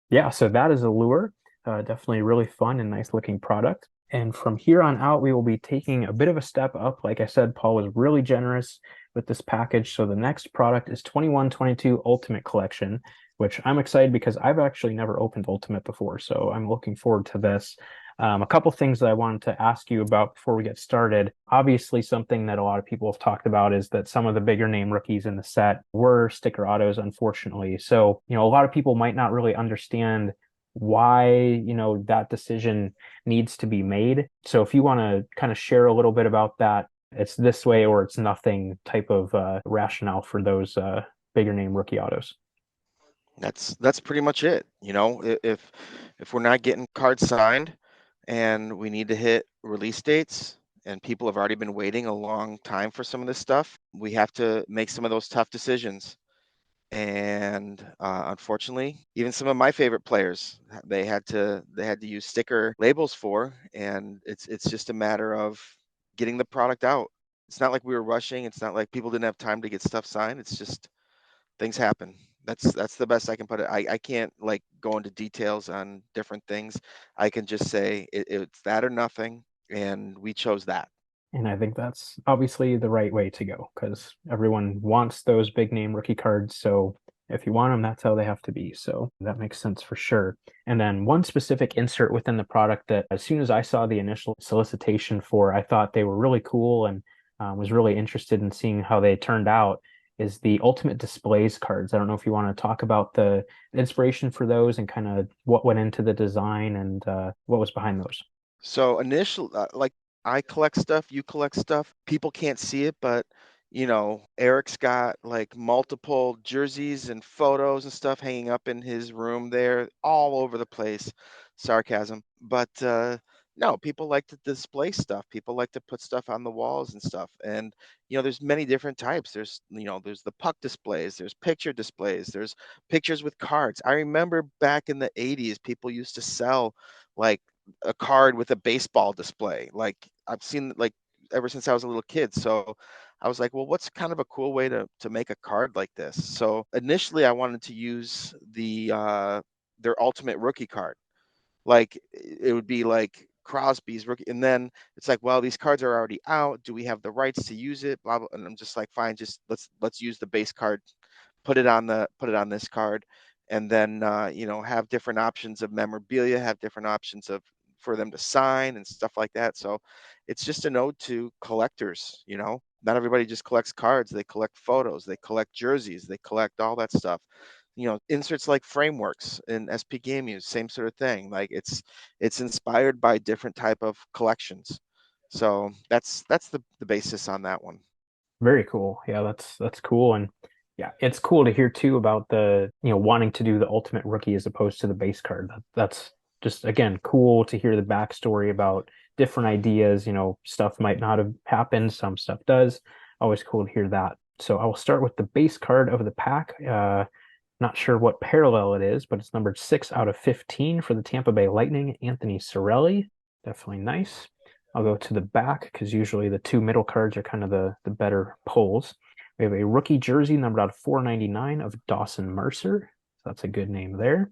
Yeah, so that is Allure. Definitely really fun and nice looking product. And from here on out, we will be taking a bit of a step up. Like I said, Paul was really generous with this package. So the next product is 21-22 Ultimate Collection, which I'm excited because I've actually never opened Ultimate before. So I'm looking forward to this. A couple things that I wanted to ask you about before we get started. Obviously, something that a lot of people have talked about is that some of the bigger name rookies in the set were sticker autos, unfortunately. So, a lot of people might not really understand why, that decision needs to be made. So if you want to kind of share a little bit about that, it's this way or it's nothing type of rationale for those bigger name rookie autos. That's pretty much it. If we're not getting cards signed and we need to hit release dates and people have already been waiting a long time for some of this stuff, we have to make some of those tough decisions. And unfortunately, even some of my favorite players, they had to use sticker labels for, and it's just a matter of getting the product out. It's not like we were rushing. It's not like people didn't have time to get stuff signed. It's just things happen. That's the best I can put it. I can't like go into details on different things. I can just say it's that or nothing, and we chose that. And I think that's obviously the right way to go because everyone wants those big name rookie cards. So if you want them, that's how they have to be. So that makes sense for sure. And then one specific insert within the product that as soon as I saw the initial solicitation for, I thought they were really cool and was really interested in seeing how they turned out is the Ultimate Displays cards. I don't know if you want to talk about the inspiration for those and kind of what went into the design and what was behind those. So initial, like I collect stuff, you collect stuff. People can't see it, but Eric's got like multiple jerseys and photos and stuff hanging up in his room there, all over the place. Sarcasm, but no, people like to display stuff. People like to put stuff on the walls and stuff. And there's many different types. There's the puck displays. There's picture displays. There's pictures with cards. I remember back in the '80s, people used to sell like a card with a baseball display. Like I've seen like ever since I was a little kid. So I was like, well, what's kind of a cool way to make a card like this? So initially I wanted to use their ultimate rookie card. Like it would be like Crosby's rookie, and then it's like, well, these cards are already out. Do we have the rights to use it? Blah blah. And I'm just like, fine, just let's use the base card, put it on this card, and then have different options of memorabilia, have different options of for them to sign and stuff like that. So it's just an ode to collectors. Not everybody just collects cards. They collect photos, they collect jerseys, they collect all that stuff. Inserts like frameworks in SP Game Use, same sort of thing. Like it's inspired by different type of collections. So that's the basis on that one. Very cool. Yeah, that's cool. And yeah, it's cool to hear too about the, wanting to do the ultimate rookie as opposed to the base card. That's just again cool to hear the backstory about different ideas. Stuff might not have happened, some stuff does. Always cool to hear that. So I will start with the base card of the pack. Not sure what parallel it is, but it's numbered 6 out of 15 for the Tampa Bay Lightning, Anthony Cirelli. Definitely nice. I'll go to the back because usually the two middle cards are kind of the better pulls. We have a rookie jersey numbered out of 499 of Dawson Mercer. So that's a good name there.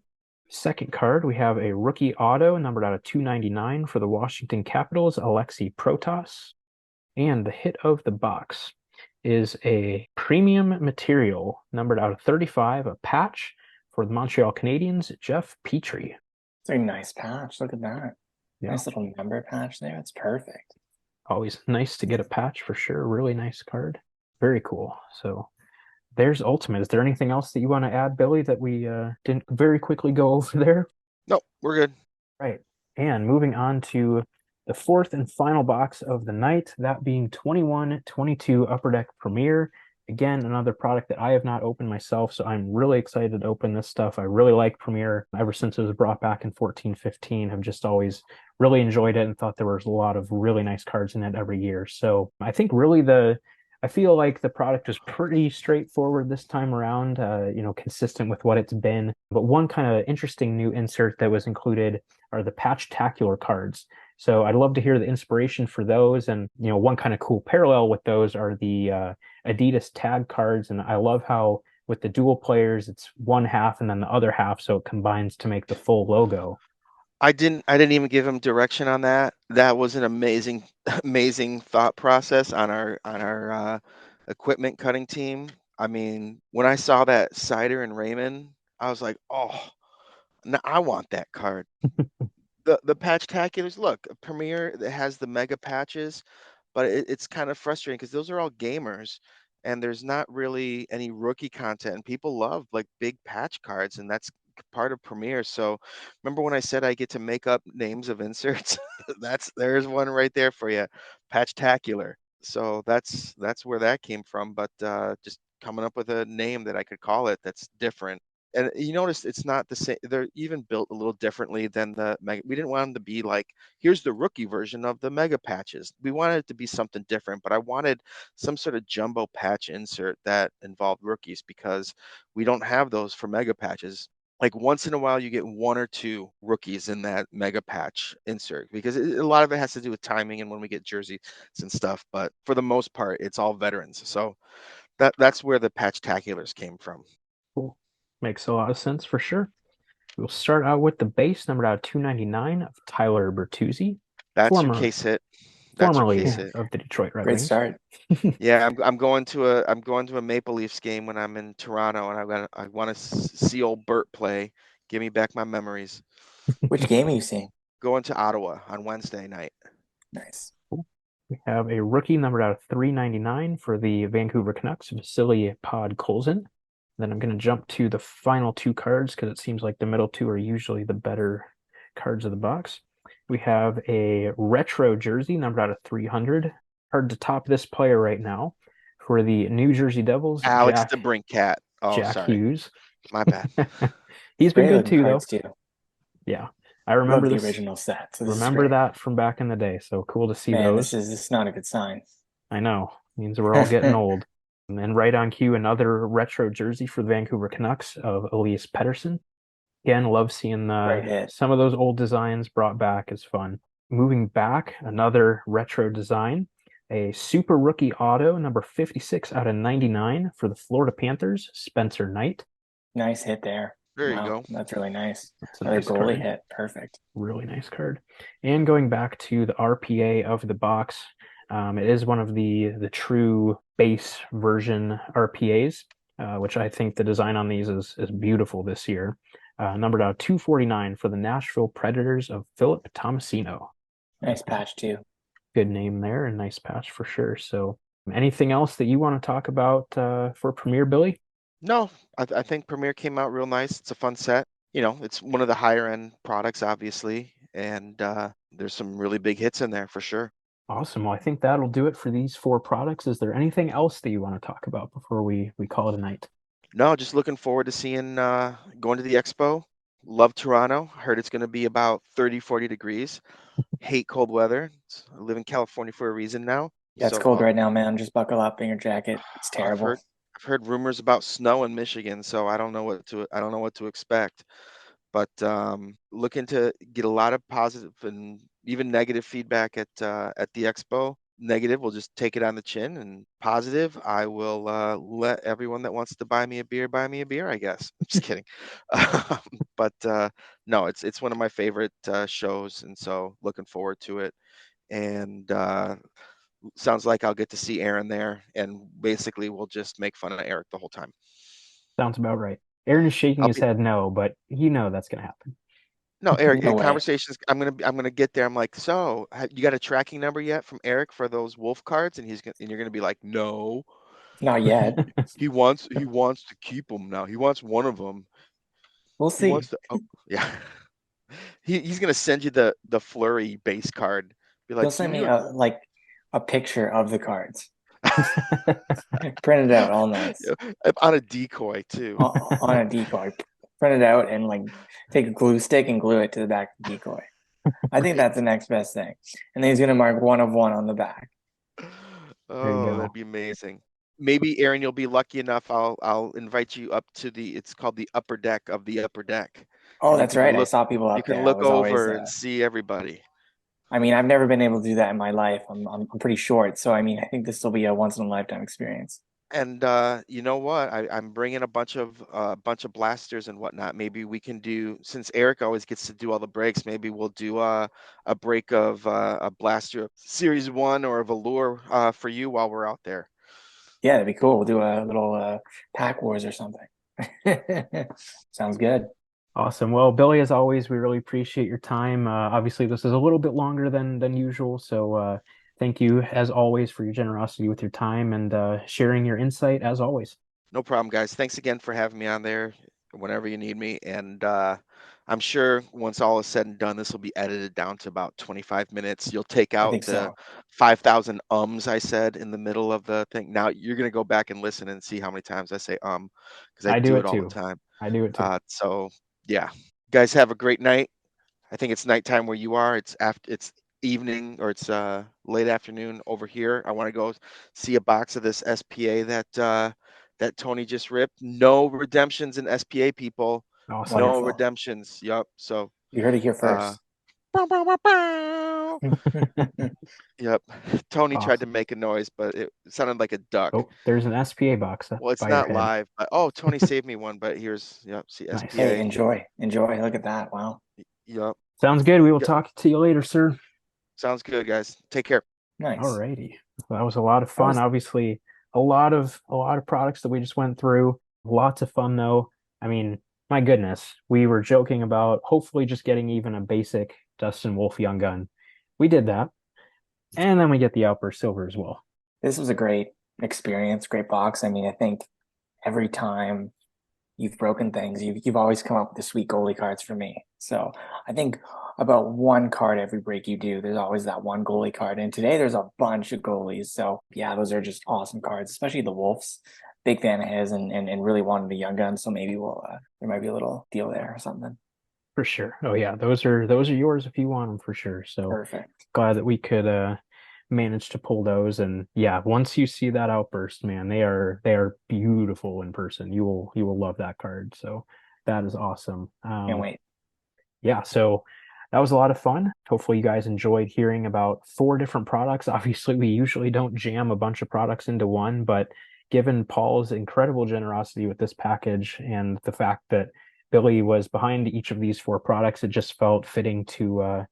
Second card, we have a rookie auto numbered out of 299 for the Washington Capitals, Alexei Protas. And the hit of the box is a premium material numbered out of 35, a patch for the Montreal Canadiens, Jeff Petrie. It's a nice patch. Look at that. Yeah, Nice little number patch there. It's perfect. always nice to get a patch for sure. Really nice card. Very cool. So there's Ultimate. Is there anything else that you want to add, Billy, that we didn't very quickly go over there? No, we're good. Right. And moving on to the fourth and final box of the night, that being 21-22 Upper Deck Premier. Again, another product that I have not opened myself, so I'm really excited to open this stuff. I really like Premier ever since it was brought back in 14-15. I've just always really enjoyed it and thought there was a lot of really nice cards in it every year. So I think really I feel like the product was pretty straightforward this time around, consistent with what it's been. But one kind of interesting new insert that was included are the Patch-tacular cards. So I'd love to hear the inspiration for those. And, one kind of cool parallel with those are the Adidas tag cards. And I love how with the dual players, it's one half and then the other half. So it combines to make the full logo. I didn't even give him direction on that. That was an amazing amazing thought process on our equipment cutting team. I mean, when I saw that Cider and Raymond, I was like, oh, no, I want that card. The patchtaculars, look, Premier that has the mega patches, but it's kind of frustrating because those are all gamers, and there's not really any rookie content. And people love like big patch cards, and that's part of Premier. So remember when I said I get to make up names of inserts? There's one right there for you, patchtacular. So that's where that came from. But just coming up with a name that I could call it that's different. And you notice it's not the same. They're even built a little differently than the mega. We didn't want them to be like, here's the rookie version of the mega patches. We wanted it to be something different, but I wanted some sort of jumbo patch insert that involved rookies because we don't have those for mega patches. Like once in a while, you get one or two rookies in that mega patch insert because a lot of it has to do with timing and when we get jerseys and stuff. But for the most part, it's all veterans. So that's where the patch-taculars came from. Cool. Makes a lot of sense for sure. We'll start out with the base numbered out of 299 of Tyler Bertuzzi, That's your former case hit. That's your formerly case hit. of the Detroit Red Great Wings. start. Yeah, I'm going to a Maple Leafs game when I'm in Toronto, and I want to see old Bert play. Give me back my memories. Which game are you seeing? Going to Ottawa on Wednesday night. Nice. We have a rookie numbered out of 399 for the Vancouver Canucks, Vasily Podkolzin. Then I'm going to jump to the final two cards because it seems like the middle two are usually the better cards of the box. We have a retro jersey numbered out of 300. Hard to top this player right now for the New Jersey Devils, Alex DeBrincat. Oh, Jack sorry. Hughes. My bad. He's been Great good looking too, though. cards too. Yeah, I remember Love the this. original set. So this is Remember great. that from back in the day. So cool to see Man, those. this is not a good sign. I know. Means we're all getting old. And then right on cue, another retro jersey for the Vancouver Canucks of Elias Pettersson. Again, love seeing Great hit. some of those old designs brought back is fun. Moving back, another retro design, a super rookie auto, number 56 out of 99 for the Florida Panthers, Spencer Knight. Nice hit there. There you Wow, go. that's really nice. That's a Another nice goalie card. hit. Perfect. Really nice card. And going back to the RPA of the box, it is one of the true base version RPAs, which I think the design on these is beautiful this year. Numbered out 249 for the Nashville Predators of Philip Tomasino. Nice patch too. Good name there and nice patch for sure. So anything else that you want to talk about for Premier, Billy? No, I think Premier came out real nice. It's a fun set. You know, it's one of the higher end products, obviously, and there's some really big hits in there for sure. Awesome. Well, I think that'll do it for these four products. Is there anything else that you want to talk about before we call it a night? No, just looking forward to seeing going to the expo. Love Toronto. Heard it's going to be about 30, 40 degrees. Hate cold weather. I live in California for a reason now. Yeah, it's So cold right now, man. Just buckle up in your jacket. It's I've terrible. heard rumors about snow in Michigan, so I don't know what to expect. But looking to get a lot of positive and even negative feedback at the expo. Negative, we'll just take it on the chin, and positive, I will let everyone that wants to buy me a beer buy me a beer. I guess. I'm just kidding. But no, it's one of my favorite shows, and so looking forward to it. And sounds like I'll get to see Aaron there, and basically we'll just make fun of Eric the whole time. Sounds about right. Aaron is shaking I'll his be head no, but you know that's going to happen. No, Eric, No way. conversations. I'm gonna get there. I'm like, so you got a tracking number yet from Eric for those wolf cards? And you're gonna be like, no, Not yet. he wants to keep them now. He wants one of them. We'll He wants see. to. Oh, yeah. He's gonna send you the flurry base card. Be He'll like, send can me you? a picture of the cards. Print it out, all nice. On a decoy too. On a decoy. Print it out and like take a glue stick and glue it to the back of the decoy. I think that's the next best thing. And then he's gonna mark 1 of 1 on the back. There you Oh, go. that'd be amazing. Maybe Aaron, you'll be lucky enough. I'll invite you up to it's called the upper deck of the upper deck, Oh, and that's right. I saw people you up can there. I look was always over and see everybody. I mean, I've never been able to do that in my life. I'm pretty short, so I mean, I think this will be a once in a lifetime experience. And you know what? I'm bringing a bunch of blasters and whatnot. Maybe we can do, since Eric always gets to do all the breaks. Maybe we'll do a break of a blaster series one or of Allure for you while we're out there. Yeah, that'd be cool. We'll do a little pack wars or something. Sounds good. Awesome. Well, Billy, as always, we really appreciate your time. Obviously, this is a little bit longer than usual, so thank you as always for your generosity with your time and sharing your insight as always. No problem, guys. Thanks again for having me on there whenever you need me. And I'm sure once all is said and done, this will be edited down to about 25 minutes. You'll take I out think the so. 5,000 ums I said in the middle of the thing. Now you're going to go back and listen and see how many times I say because I I do do it it all the too. time. I do it too. So yeah, guys have a great night. I think it's nighttime where you are. It's evening or it's late afternoon over here. I want to go see a box of this SPA that Tony just ripped. No redemptions in SPA, people. Awesome. No Wonderful. redemptions. Yup. So You heard it here uh first. bow, bow, bow, bow. Yep. Tony tried to Awesome. make a noise, but it sounded like a duck. Oh, there's an SPA box Well, it's by your not head. live, but oh, Tony saved me one, but here's see Nice. Hey, SPA. enjoy. Enjoy. Look at that. Wow. Yup. Sounds good. We will Yep. talk to you later, sir. Sounds good, guys. Take care. Nice. Alrighty. Well, that was a lot of That fun. was Obviously, a lot of products that we just went through. Lots of fun though. I mean, my goodness, we were joking about hopefully just getting even a basic Dustin Wolf Young Gun. We did that. And then we get the Outburst Silver as well. this was a great experience, great box. I mean, I think every time you've broken things, you've always come up with the sweet goalie cards for me. So I think about one card every break you do, there's always that one goalie card. And today there's a bunch of goalies. So yeah, those are just awesome cards, especially the Wolves. Big fan of his and really wanted a young gun. So maybe we'll there might be a little deal there or something. For sure. Oh yeah, those are yours if you want them for sure. So Perfect. glad that we could manage to pull those. And yeah, once you see that Outburst, man, they are beautiful in person. You will love that card. So that is awesome. Can't wait. Yeah, so that was a lot of fun. Hopefully, you guys enjoyed hearing about 4 different products. Obviously, we usually don't jam a bunch of products into one, but given Paul's incredible generosity with this package and the fact that Billy was behind each of these 4 products, it just felt fitting to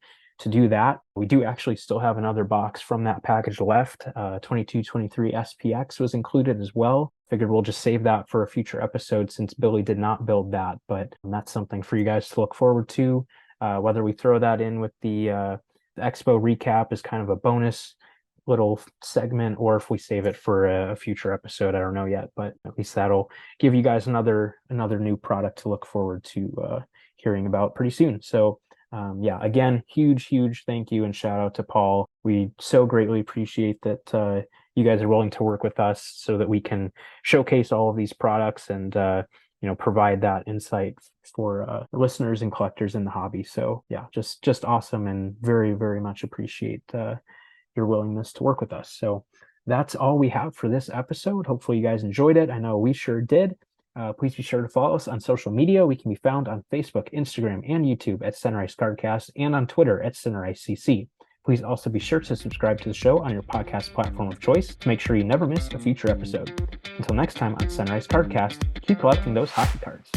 do that. We do actually still have another box from that package left. 2223 SPX was included as well. Figured we'll just save that for a future episode since Billy did not build that, but that's something for you guys to look forward to. Whether we throw that in with the Expo recap as kind of a bonus little segment, or if we save it for a future episode, I don't know yet, but at least that'll give you guys another new product to look forward to hearing about pretty soon. So yeah, again, huge thank you and shout out to Paul. We so greatly appreciate that you guys are willing to work with us so that we can showcase all of these products and provide that insight for listeners and collectors in the hobby. So yeah, just awesome and very much appreciate your willingness to work with us. So that's all we have for this episode. Hopefully you guys enjoyed it. I know we sure did. Please be sure to follow us on social media. We can be found on Facebook, Instagram, and YouTube at Sunrise Cardcast and on Twitter at SunriseCC. Please also be sure to subscribe to the show on your podcast platform of choice to make sure you never miss a future episode. Until next time on Sunrise Cardcast, keep collecting those hockey cards.